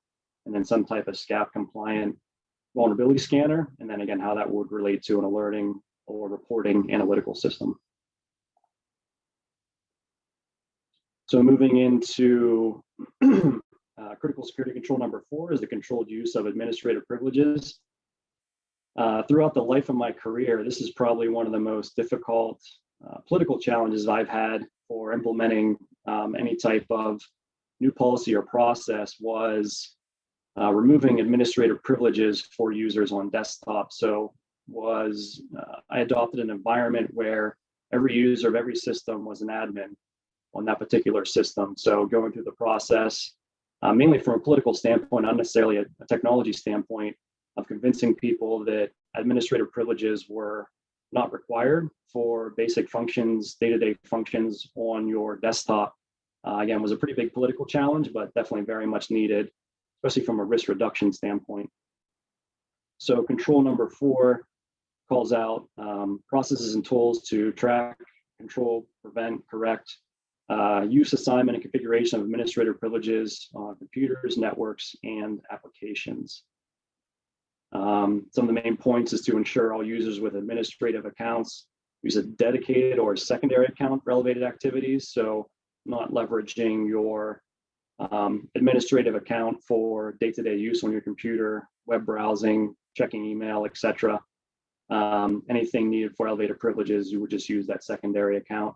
and then some type of SCAP compliant vulnerability scanner, and then again, how that would relate to an alerting or reporting analytical system. So moving into critical security control number 4 is the controlled use of administrative privileges. Throughout the life of my career, this is probably one of the most difficult political challenges I've had for implementing any type of new policy or process was removing administrative privileges for users on desktop. So I adopted an environment where every user of every system was an admin on that particular system. So going through the process, mainly from a political standpoint, not necessarily a technology standpoint, of convincing people that administrative privileges were not required for basic functions, day-to-day functions on your desktop. Again, was a pretty big political challenge, but definitely very much needed, especially from a risk reduction standpoint. So control number 4 calls out processes and tools to track, control, prevent, correct, use, assignment, and configuration of administrative privileges on computers, networks, and applications. Some of the main points is to ensure all users with administrative accounts use a dedicated or secondary account for elevated activities. So not leveraging your administrative account for day-to-day use on your computer, web browsing, checking email, etc. Anything needed for elevated privileges, you would just use that secondary account.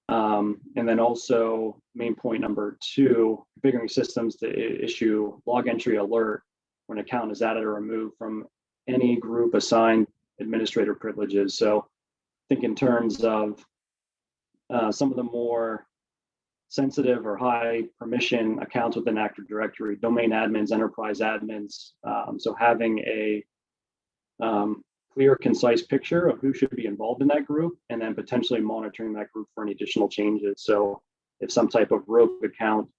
And then also main point number 2, configuring systems to issue log entry alert when an account is added or removed from any group assigned administrator privileges. So think in terms of some of the more sensitive or high permission accounts within Active Directory, domain admins, enterprise admins. So having a clear, concise picture of who should be involved in that group, and then potentially monitoring that group for any additional changes. So if some type of rogue account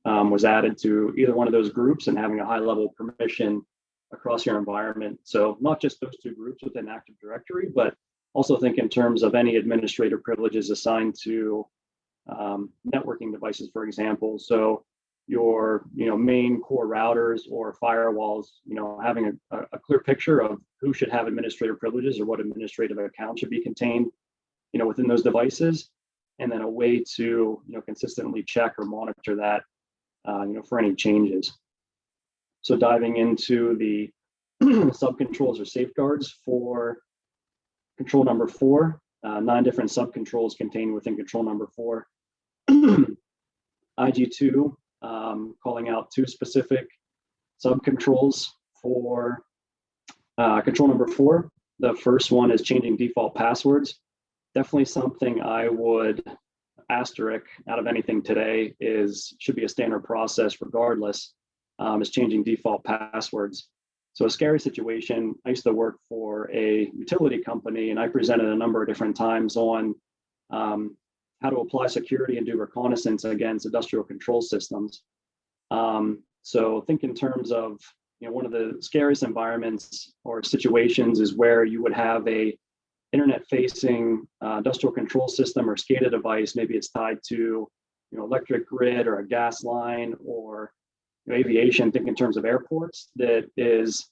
was added to either one of those groups, and having a high level of permission across your environment. So not just those 2 groups within Active Directory, but also think in terms of any administrator privileges assigned to networking devices, for example. So your main core routers or firewalls, having a clear picture of who should have administrative privileges or what administrative account should be contained within those devices, and then a way to consistently check or monitor that for any changes. So diving into the subcontrols or safeguards for control number 4, 9 different subcontrols contained within control number 4. IG2 calling out 2 specific subcontrols for control number 4. The first one is changing default passwords. Definitely something I would asterisk out of anything today should be a standard process regardless, is changing default passwords. So a scary situation, I used to work for a utility company, and I presented a number of different times on how to apply security and do reconnaissance against industrial control systems. So think in terms of, one of the scariest environments or situations is where you would have a internet-facing industrial control system or SCADA device. Maybe it's tied to electric grid or a gas line, or aviation, think in terms of airports, that is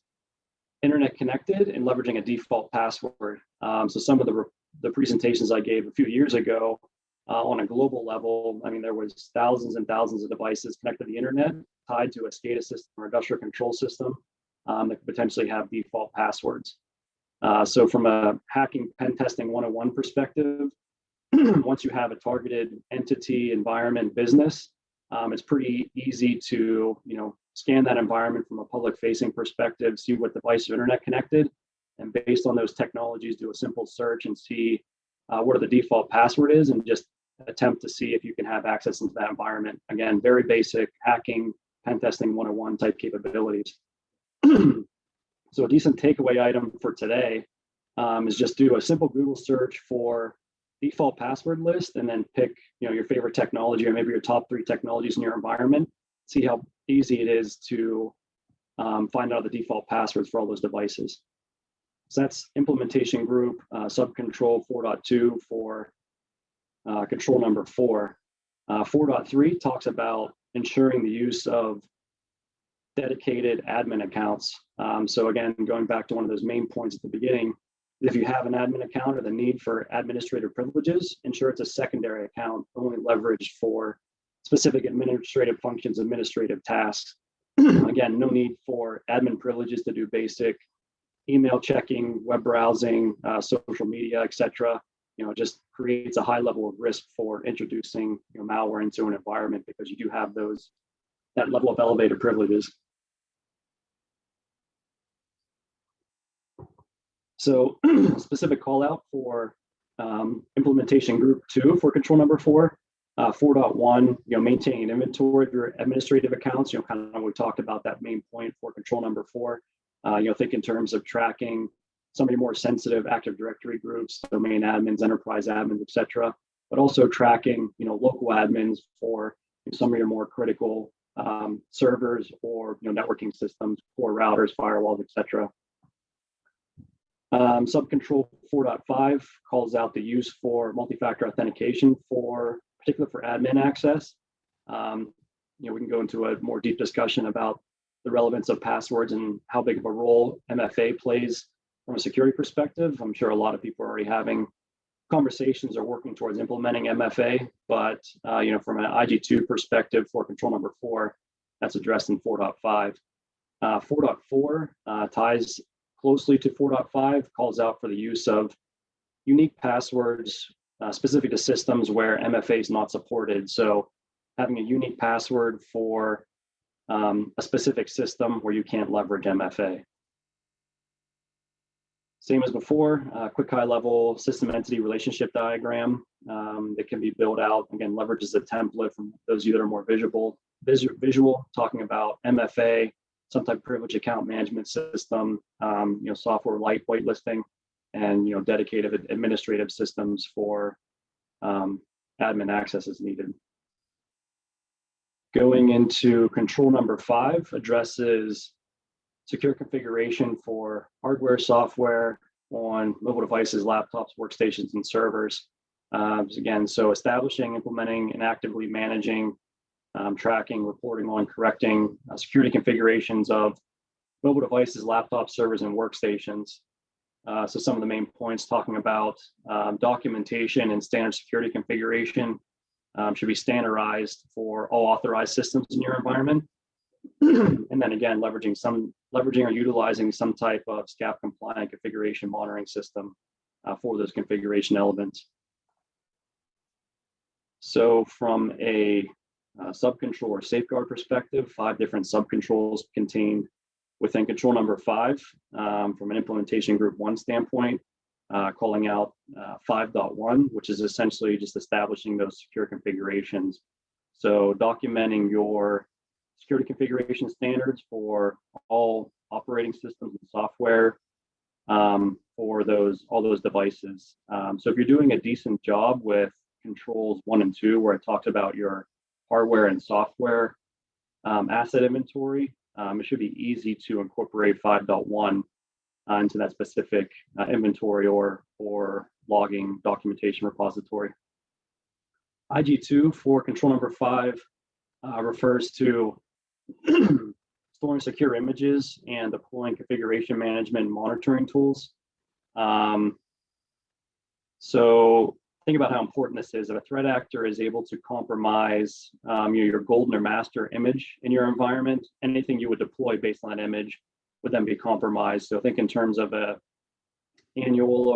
internet connected and leveraging a default password. So some of the presentations I gave a few years ago on a global level, I mean, there was thousands and thousands of devices connected to the internet tied to a SCADA system or industrial control system that could potentially have default passwords. So from a hacking pen testing 101 perspective, once you have a targeted entity, environment, business, it's pretty easy to scan that environment from a public facing perspective, see what devices are internet connected, and based on those technologies, do a simple search and see what the default password is, and just attempt to see if you can have access into that environment. Again, very basic hacking, pen testing 101 type capabilities. So a decent takeaway item for today is just do a simple Google search for default password list, and then pick your favorite technology, or maybe your top 3 technologies in your environment. See how easy it is to find out the default passwords for all those devices. So that's implementation group subcontrol 4.2 for control number 4. 4.3 talks about ensuring the use of dedicated admin accounts. So again, going back to one of those main points at the beginning, if you have an admin account or the need for administrative privileges, ensure it's a secondary account, only leveraged for specific administrative functions, administrative tasks. Again, no need for admin privileges to do basic email checking, web browsing, social media, etc. It just creates a high level of risk for introducing malware into an environment, because you do have that level of elevated privileges. So specific call out for implementation group 2 for control number 4, 4.1, maintaining inventory of your administrative accounts, kind of we talked about that main point for control number 4. Think in terms of tracking some of your more sensitive Active Directory groups, domain admins, enterprise admins, etc., but also tracking, local admins for some of your more critical servers or networking systems, core routers, firewalls, etc. Subcontrol 4.5 calls out the use for multi-factor authentication particularly for admin access. We can go into a more deep discussion about the relevance of passwords and how big of a role MFA plays from a security perspective. I'm sure a lot of people are already having conversations or working towards implementing MFA, but from an IG2 perspective for control number 4, that's addressed in 4.5. 4.4 ties closely to 4.5, calls out for the use of unique passwords specific to systems where MFA is not supported. So having a unique password for a specific system where you can't leverage MFA. Same as before, quick high level system entity relationship diagram that can be built out. Again, leverages a template from those of you that are more visual, talking about MFA, some type of privilege account management system, software whitelisting, and dedicated administrative systems for admin access as needed. Going into control number 5, addresses secure configuration for hardware, software on mobile devices, laptops, workstations, and servers. Again, so establishing, implementing, and actively managing, tracking, reporting on, correcting security configurations of mobile devices, laptops, servers, and workstations. So some of the main points talking about documentation and standard security configuration should be standardized for all authorized systems in your environment. And then again, leveraging or utilizing some type of SCAP compliant configuration monitoring system for those configuration elements. So from a subcontrol or safeguard perspective, 5 different subcontrols contained within control number 5 from an implementation group 1 standpoint, calling out 5.1, which is essentially just establishing those secure configurations. So documenting your security configuration standards for all operating systems and software for all those devices. So if you're doing a decent job with controls 1 and 2, where I talked about your hardware and software asset inventory, it should be easy to incorporate 5.1 into that specific inventory or logging documentation repository. IG2 for control number 5 refers to storing secure images and deploying configuration management and monitoring tools. So think about how important this is. If a threat actor is able to compromise your golden or master image in your environment, anything you would deploy based on that image would then be compromised. So think in terms of a annual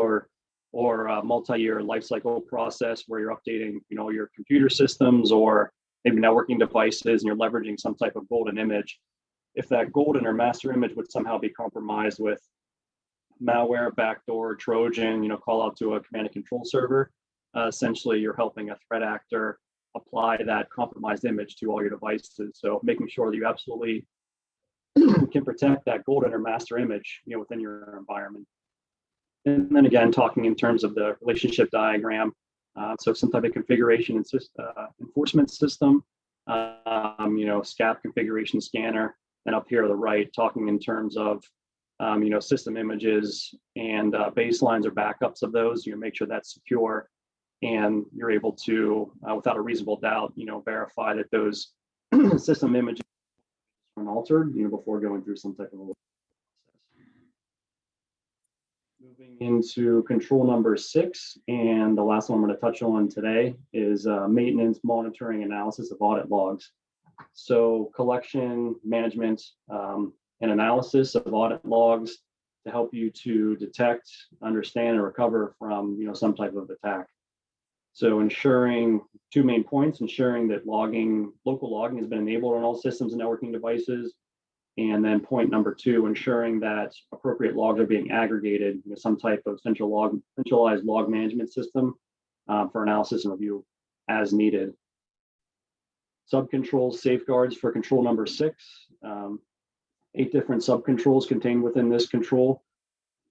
or a multi-year lifecycle process where you're updating, your computer systems or maybe networking devices, and you're leveraging some type of golden image. If that golden or master image would somehow be compromised with malware, backdoor, Trojan, call out to a command and control server, essentially you're helping a threat actor apply that compromised image to all your devices. So making sure that you absolutely can protect that golden or master image, within your environment. And then again, talking in terms of the relationship diagram, so some type of configuration and enforcement system, SCAP configuration scanner, and up here to the right, talking in terms of system images and baselines or backups of those. Make sure that's secure, and you're able to, without a reasonable doubt, verify that those system images are unaltered, before going through some type of process. Moving into control number 6, and the last one I'm going to touch on today is maintenance, monitoring, analysis of audit logs. So collection, management, and analysis of audit logs to help you to detect, understand, and recover from some type of attack. So ensuring 2 main points: ensuring that local logging has been enabled on all systems and networking devices. And then point number 2, ensuring that appropriate logs are being aggregated with some type of centralized log management system for analysis and review as needed. Subcontrols, safeguards for control number 6. 8 different subcontrols contained within this control.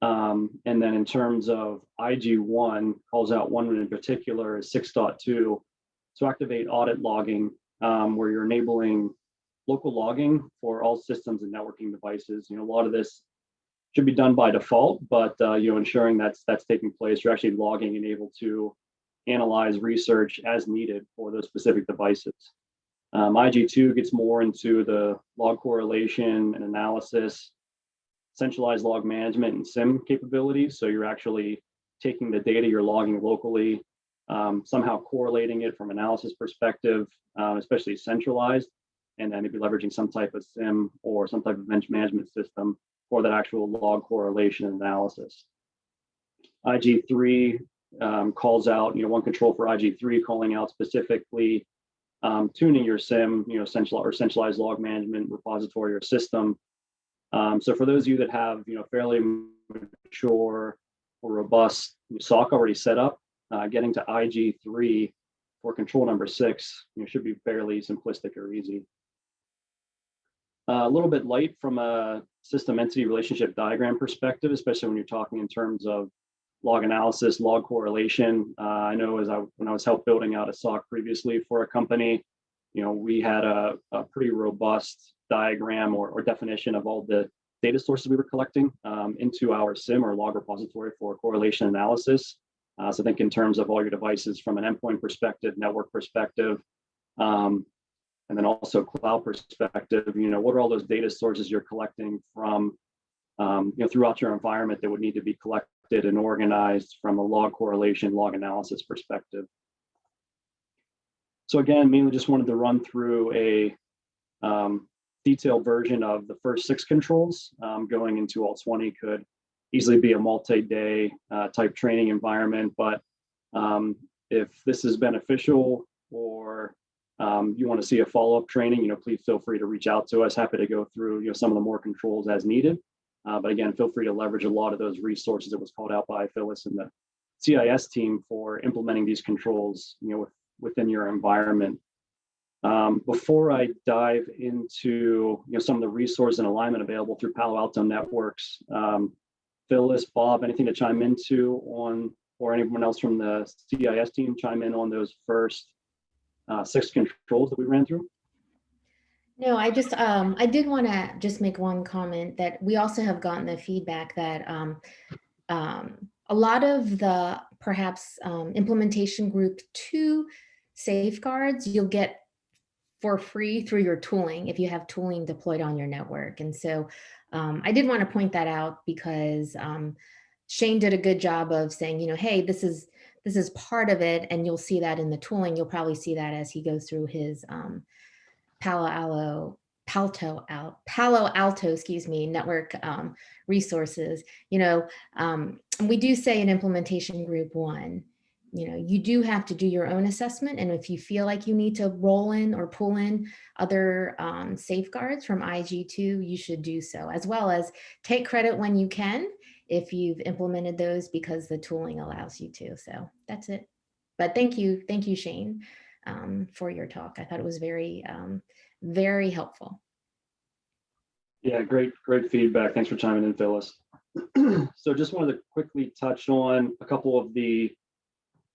And then in terms of IG1, calls out one in particular is 6.2 to activate audit logging, where you're enabling local logging for all systems and networking devices. A lot of this should be done by default, but ensuring that's taking place. You're actually logging and able to analyze research as needed for those specific devices. IG2 gets more into the log correlation and analysis, centralized log management and SIM capabilities. So you're actually taking the data you're logging locally, somehow correlating it from analysis perspective, especially centralized, and then maybe leveraging some type of SIM or some type of bench management system for that actual log correlation analysis. IG3 calls out, one control for IG3 calling out specifically tuning your SIM, centralized log management repository or system. So for those of you that have, fairly mature or robust SOC already set up, getting to IG3 for control number 6, should be fairly simplistic or easy. A little bit light from a system entity relationship diagram perspective, especially when you're talking in terms of log analysis, log correlation. I know when I was help building out a SOC previously for a company, we had a pretty robust diagram or definition of all the data sources we were collecting into our SIM or log repository for correlation analysis. So think in terms of all your devices from an endpoint perspective, network perspective, and then also cloud perspective. What are all those data sources you're collecting from throughout your environment that would need to be collected and organized from a log correlation, log analysis perspective. So again, mainly just wanted to run through a detailed version of the first 6 controls. Going into all 20 could easily be a multi-day type training environment, but if this is beneficial or you want to see a follow-up training, please feel free to reach out to us. Happy to go through some of the more controls as needed. But again, feel free to leverage a lot of those resources that was called out by Phyllis and the CIS team for implementing these controls, within your environment. Before I dive into some of the resources and alignment available through Palo Alto Networks, Phyllis, Bob, anything to chime into on, or anyone else from the CIS team chime in on those first 6 controls that we ran through? No, I did want to just make one comment that we also have gotten the feedback that a lot of the perhaps implementation group 2 safeguards you'll get for free through your tooling if you have tooling deployed on your network. And so I did want to point that out because Shane did a good job of saying, hey, this is part of it, and you'll see that in the tooling. You'll probably see that as he goes through his Palo Alto, excuse me, network resources. We do say in implementation group 1, you do have to do your own assessment. And if you feel like you need to roll in or pull in other safeguards from IG2, you should do so, as well as take credit when you can if you've implemented those because the tooling allows you to. So that's it. But thank you, Shane, for your talk. I thought it was very helpful. Yeah, great feedback. Thanks for chiming in, Phyllis. So just wanted to quickly touch on a couple of the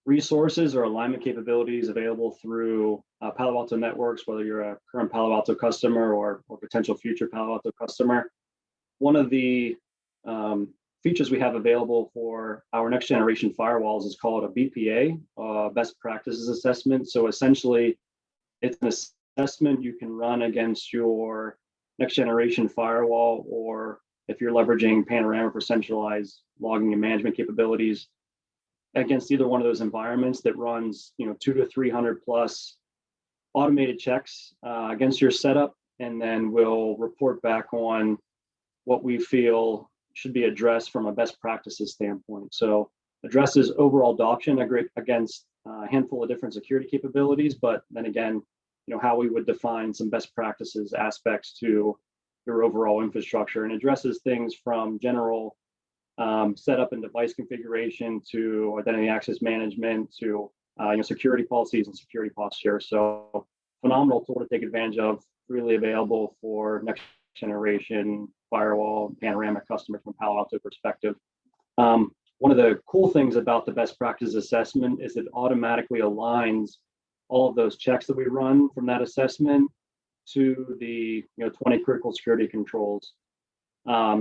resources or alignment capabilities available through Palo Alto Networks, whether you're a current Palo Alto customer or potential future Palo Alto customer. One of the features we have available for our next generation firewalls is called a BPA, Best Practices Assessment. So essentially, it's an assessment you can run against your next generation firewall, or if you're leveraging Panorama for centralized logging and management capabilities, against either one of those environments that runs 200 to 300 plus automated checks against your setup, and then we'll report back on what we feel should be addressed from a best practices standpoint. So addresses overall adoption against a handful of different security capabilities, but then again, how we would define some best practices aspects to your overall infrastructure, and addresses things from general setup and device configuration to identity access management to security policies and security posture. So phenomenal tool to take advantage of, really available for next generation firewall panoramic customers from Palo Alto perspective. One of the cool things about the best practice assessment is it automatically aligns all of those checks that we run from that assessment to the 20 critical security controls.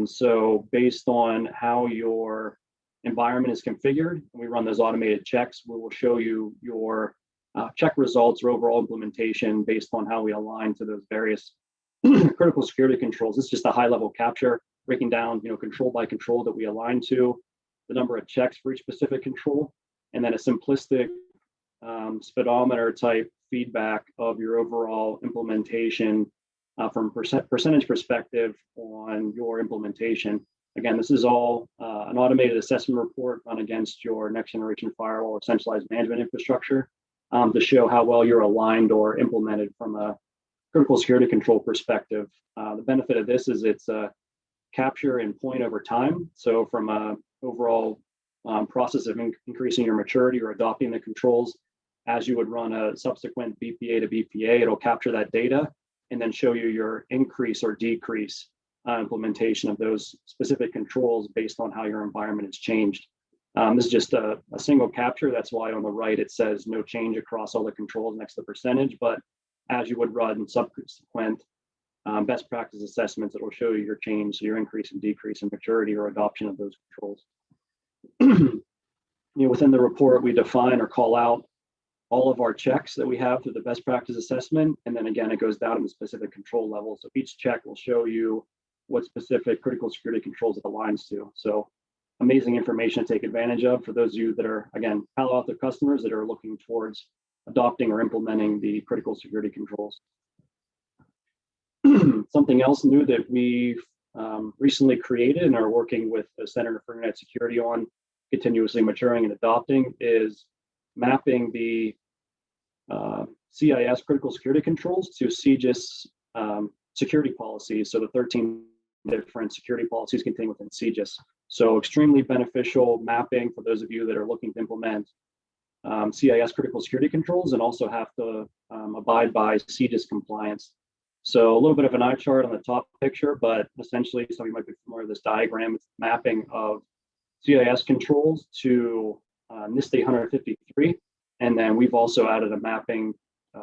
So based on how your environment is configured, we run those automated checks. We will show you your check results or overall implementation based on how we align to those various critical security controls. It's just a high level capture, breaking down control by control that we align to, the number of checks for each specific control, and then a simplistic speedometer type feedback of your overall implementation from percentage perspective on your implementation. Again, this is all an automated assessment report run against your next generation firewall or centralized management infrastructure to show how well you're aligned or implemented from a critical security control perspective. The benefit of this is it's a capture and point over time. So from a overall process of increasing your maturity or adopting the controls, as you would run a subsequent BPA to BPA, it'll capture that data and then show you your increase or decrease implementation of those specific controls based on how your environment has changed. This is just a single capture. That's why on the right it says no change across all the controls next to the percentage. But as you would run subsequent best practice assessments, it will show you your change, so your increase and decrease in maturity or adoption of those controls. Within the report, we define or call out all of our checks that we have through the best practice assessment. And then again, it goes down to the specific control level. So each check will show you what specific critical security controls it aligns to. So amazing information to take advantage of for those of you that are, again, Palo Alto customers that are looking towards adopting or implementing the critical security controls. Something else new that we've recently created and are working with the Center for Internet Security on, continuously maturing and adopting, is mapping the CIS critical security controls to CGIS security policies. So the 13 different security policies contained within CGIS. So extremely beneficial mapping for those of you that are looking to implement CIS critical security controls and also have to abide by CGIS compliance. So a little bit of an eye chart on the top picture, but essentially, some of you might be familiar with this diagram. It's mapping of CIS controls to NIST 853. And then we've also added a mapping,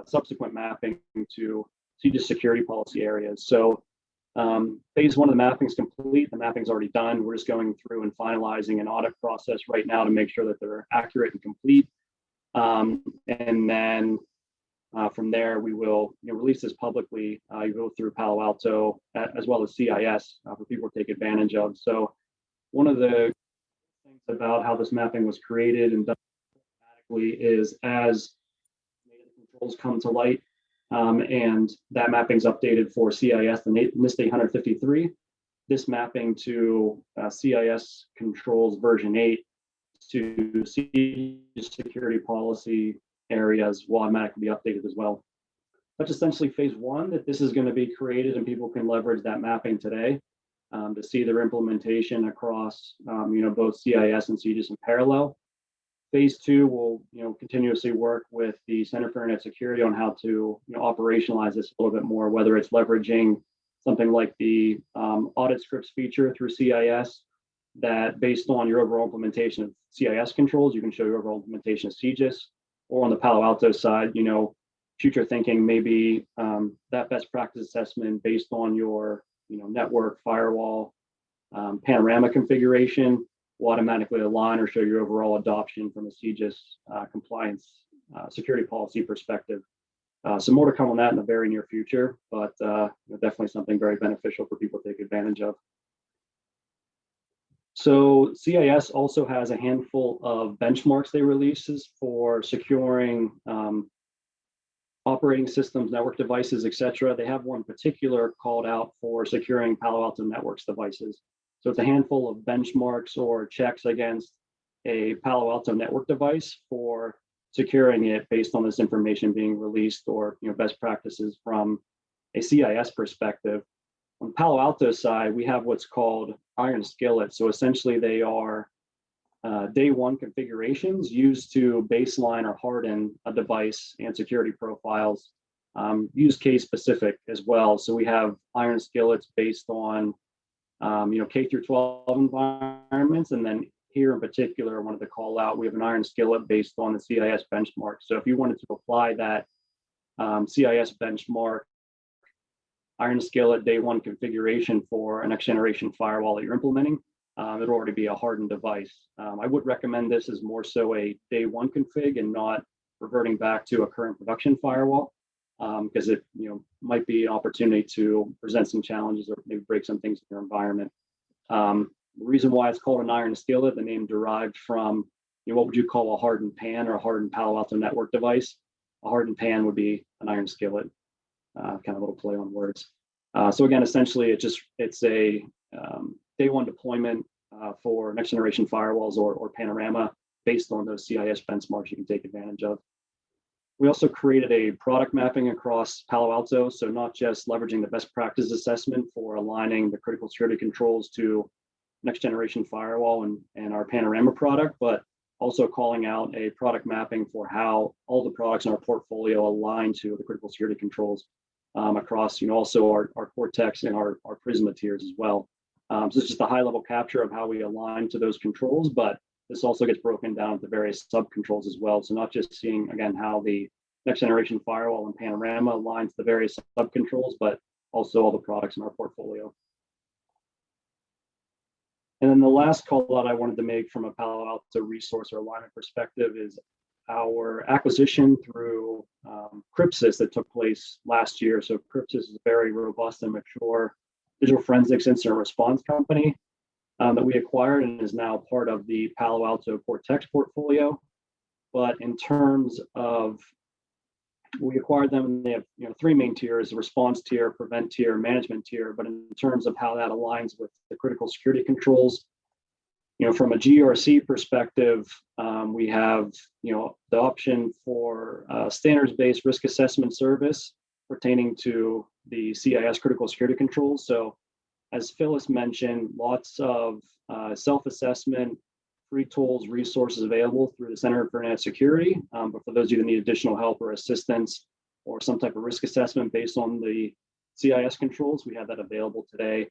subsequent mapping to CIS security policy areas. So phase one of the mapping is complete. The mapping's already done. We're just going through and finalizing an audit process right now to make sure that they're accurate and complete. And then from there, we will release this publicly. You go through Palo Alto as well as CIS for people to take advantage of. So one of the things about how this mapping was created and done automatically is as the controls come to light, and that mapping is updated for CIS, the NIST 853. This mapping to CIS controls version 8 to CIS security policy areas will automatically be updated as well. That's essentially phase one, that this is going to be created and people can leverage that mapping today to see their implementation across both CIS and CIS in parallel. Phase two will continuously work with the Center for Internet Security on how to operationalize this a little bit more, whether it's leveraging something like the audit scripts feature through CIS, that based on your overall implementation of CIS controls, you can show your overall implementation of CIS, or on the Palo Alto side, future thinking, maybe that best practice assessment based on your network, firewall, panorama configuration will automatically align or show your overall adoption from a CIS compliance security policy perspective. So more to come on that in the very near future, but definitely something very beneficial for people to take advantage of. So CIS also has a handful of benchmarks they releases for securing operating systems, network devices, etc. They have one particular called out for securing Palo Alto Networks devices. So it's a handful of benchmarks or checks against a Palo Alto network device for securing it based on this information being released, or best practices from a CIS perspective. On Palo Alto side, we have what's called iron skillet. So essentially they are day one configurations used to baseline or harden a device and security profiles, use case specific as well. So we have iron skillets based on K through 12 environments, and then here in particular, I wanted to call out, we have an iron skillet based on the CIS benchmark. So if you wanted to apply that CIS benchmark iron skillet day one configuration for a next generation firewall that you're implementing, it'll already be a hardened device. I would recommend this as more so a day one config and not reverting back to a current production firewall, because it might be an opportunity to present some challenges or maybe break some things in your environment. The reason why it's called an iron skillet, the name derived from what would you call a hardened PAN or a hardened Palo Alto network device? A hardened PAN would be an iron skillet. Kind of a little play on words. So again, essentially, it's a day one deployment for next generation firewalls or panorama based on those CIS benchmarks you can take advantage of. We also created a product mapping across Palo Alto, so not just leveraging the best practice assessment for aligning the critical security controls to next generation firewall and our panorama product, but also calling out a product mapping for how all the products in our portfolio align to the critical security controls across also our Cortex and our Prisma tiers as well. So it's just a high level capture of how we align to those controls, but this also gets broken down into various sub controls as well. So not just seeing, again, how the next generation firewall and panorama aligns to the various sub controls, but also all the products in our portfolio. And then the last call out I wanted to make from a Palo Alto resource or alignment perspective is our acquisition through Crypsys that took place last year. So Crypsys is a very robust and mature digital forensics incident response company that we acquired and is now part of the Palo Alto Cortex portfolio. But in terms of, we acquired them and they have three main tiers: the response tier, prevent tier, management tier. But in terms of how that aligns with the critical security controls, from a GRC perspective, we have the option for standards-based risk assessment service pertaining to the CIS critical security controls. So as Phyllis mentioned, lots of self-assessment, free tools, resources available through the Center for Internet Security. But for those of you that need additional help or assistance or some type of risk assessment based on the CIS controls, we have that available today.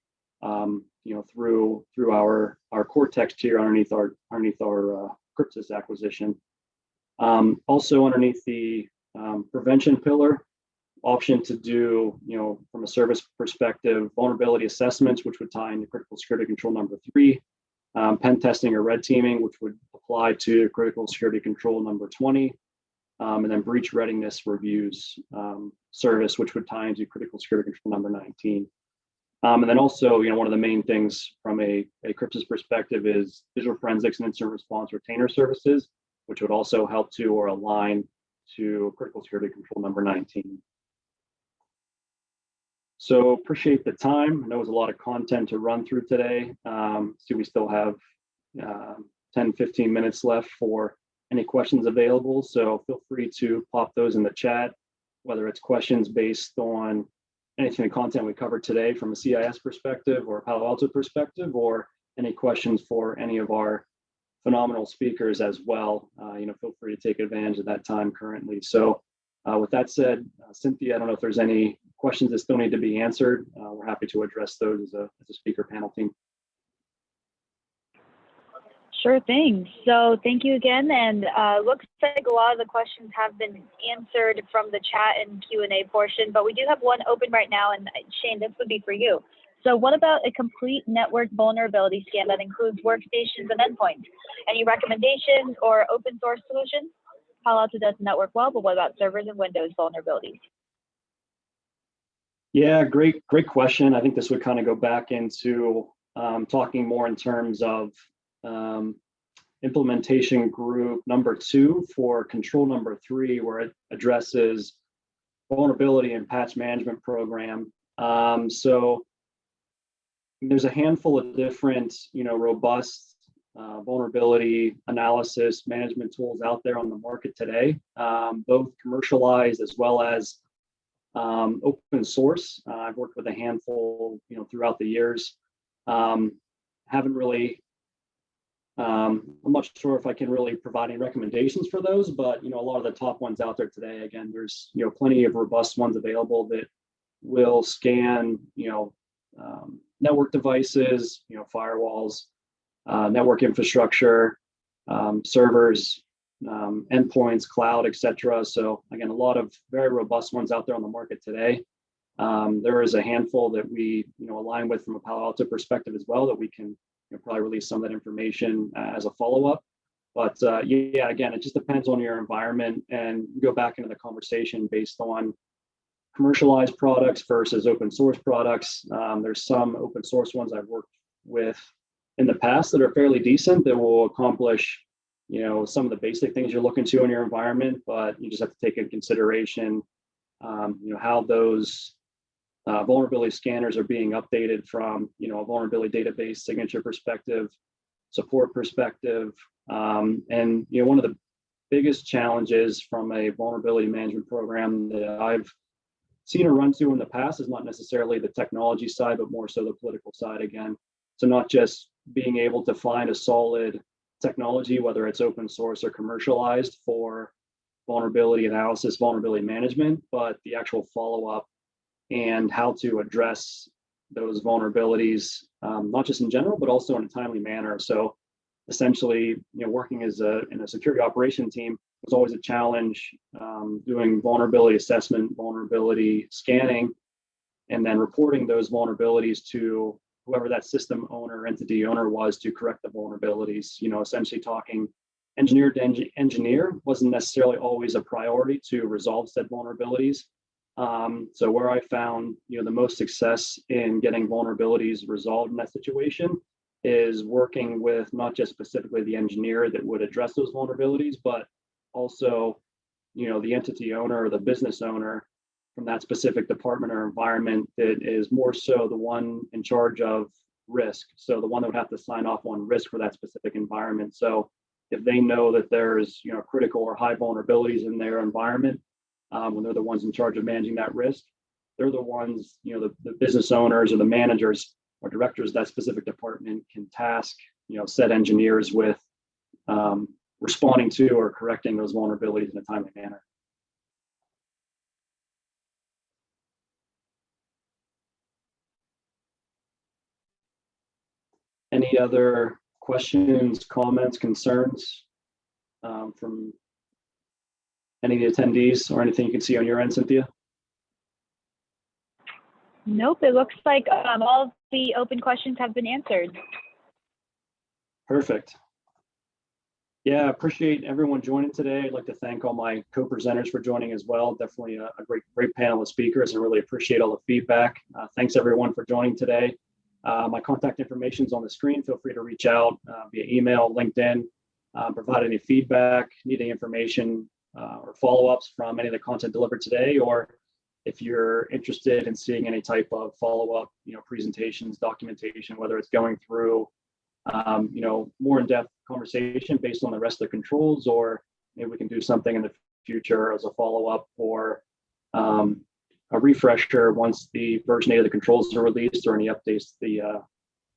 Through our Cortex tier underneath our Crypsys acquisition. Also underneath the prevention pillar, option to do, from a service perspective, vulnerability assessments, which would tie into critical security control number 3, pen testing or red teaming, which would apply to critical security control number 20, and then breach readiness reviews service, which would tie into critical security control number 19. And then also, one of the main things from a CRPS's perspective is digital forensics and incident response retainer services, which would also help to or align to critical security control number 19. So appreciate the time. I know it was a lot of content to run through today. So we still have 10, 15 minutes left for any questions available. So feel free to pop those in the chat, whether it's questions based on anything, the content we covered today from a CIS perspective or a Palo Alto perspective, or any questions for any of our phenomenal speakers as well. Feel free to take advantage of that time currently. So with that said, Cynthia, I don't know if there's any questions that still need to be answered. We're happy to address those as a speaker panel team. Sure thing. So thank you again. And looks like a lot of the questions have been answered from the chat and Q&A portion, but we do have one open right now. And Shane, this would be for you. So what about a complete network vulnerability scan that includes workstations and endpoints? Any recommendations or open source solutions? Palo Alto does network well, but what about servers and Windows vulnerabilities? Yeah, great question. I think this would kind of go back into talking more in terms of implementation group number 2 for control number 3, where it addresses vulnerability and patch management program. So there's a handful of different, robust vulnerability analysis management tools out there on the market today, both commercialized as well as open source. I've worked with a handful, throughout the years. Haven't really, I'm not sure if I can really provide any recommendations for those, but a lot of the top ones out there today, again, there's plenty of robust ones available that will scan network devices, firewalls, network infrastructure, servers, endpoints, cloud, etc. So again, a lot of very robust ones out there on the market today. There is a handful that we align with from a Palo Alto perspective as well, that we can probably release some of that information as a follow-up. But yeah, again, it just depends on your environment, and go back into the conversation based on commercialized products versus open source products. There's some open source ones I've worked with in the past that are fairly decent, that will accomplish some of the basic things you're looking to in your environment, but you just have to take into consideration how those vulnerability scanners are being updated from a vulnerability database signature perspective, support perspective, and one of the biggest challenges from a vulnerability management program that I've seen or run to in the past is not necessarily the technology side, but more so the political side again. So not just being able to find a solid technology, whether it's open source or commercialized, for vulnerability analysis, vulnerability management, but the actual follow-up and how to address those vulnerabilities, not just in general, but also in a timely manner. So essentially, working in a security operation team was always a challenge, doing vulnerability assessment, vulnerability scanning, and then reporting those vulnerabilities to whoever that system owner, entity owner was, to correct the vulnerabilities. Essentially talking engineer to engineer wasn't necessarily always a priority to resolve said vulnerabilities. So where I found the most success in getting vulnerabilities resolved in that situation is working with not just specifically the engineer that would address those vulnerabilities, but also the entity owner or the business owner from that specific department or environment that is more so the one in charge of risk. So the one that would have to sign off on risk for that specific environment. So if they know that there's critical or high vulnerabilities in their environment, when they're the ones in charge of managing that risk, they're the ones, the business owners or the managers or directors of that specific department can task said engineers with responding to or correcting those vulnerabilities in a timely manner. Any other questions, comments, concerns from any of the attendees, or anything you can see on your end, Cynthia? Nope, it looks like all of the open questions have been answered. Perfect. Yeah, appreciate everyone joining today. I'd like to thank all my co-presenters for joining as well. Definitely a great panel of speakers, and really appreciate all the feedback. Thanks everyone for joining today. My contact information is on the screen. Feel free to reach out via email, LinkedIn, provide any feedback, need any information or follow-ups from any of the content delivered today, or if you're interested in seeing any type of follow-up, presentations, documentation, whether it's going through more in-depth conversation based on the rest of the controls, or maybe we can do something in the future as a follow-up or a refresher once the version 8 of the controls are released, or any updates to the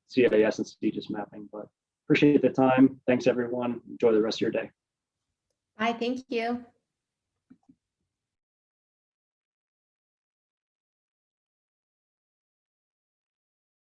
CIS and CIS mapping. But appreciate the time. Thanks everyone. Enjoy the rest of your day. Bye, thank you.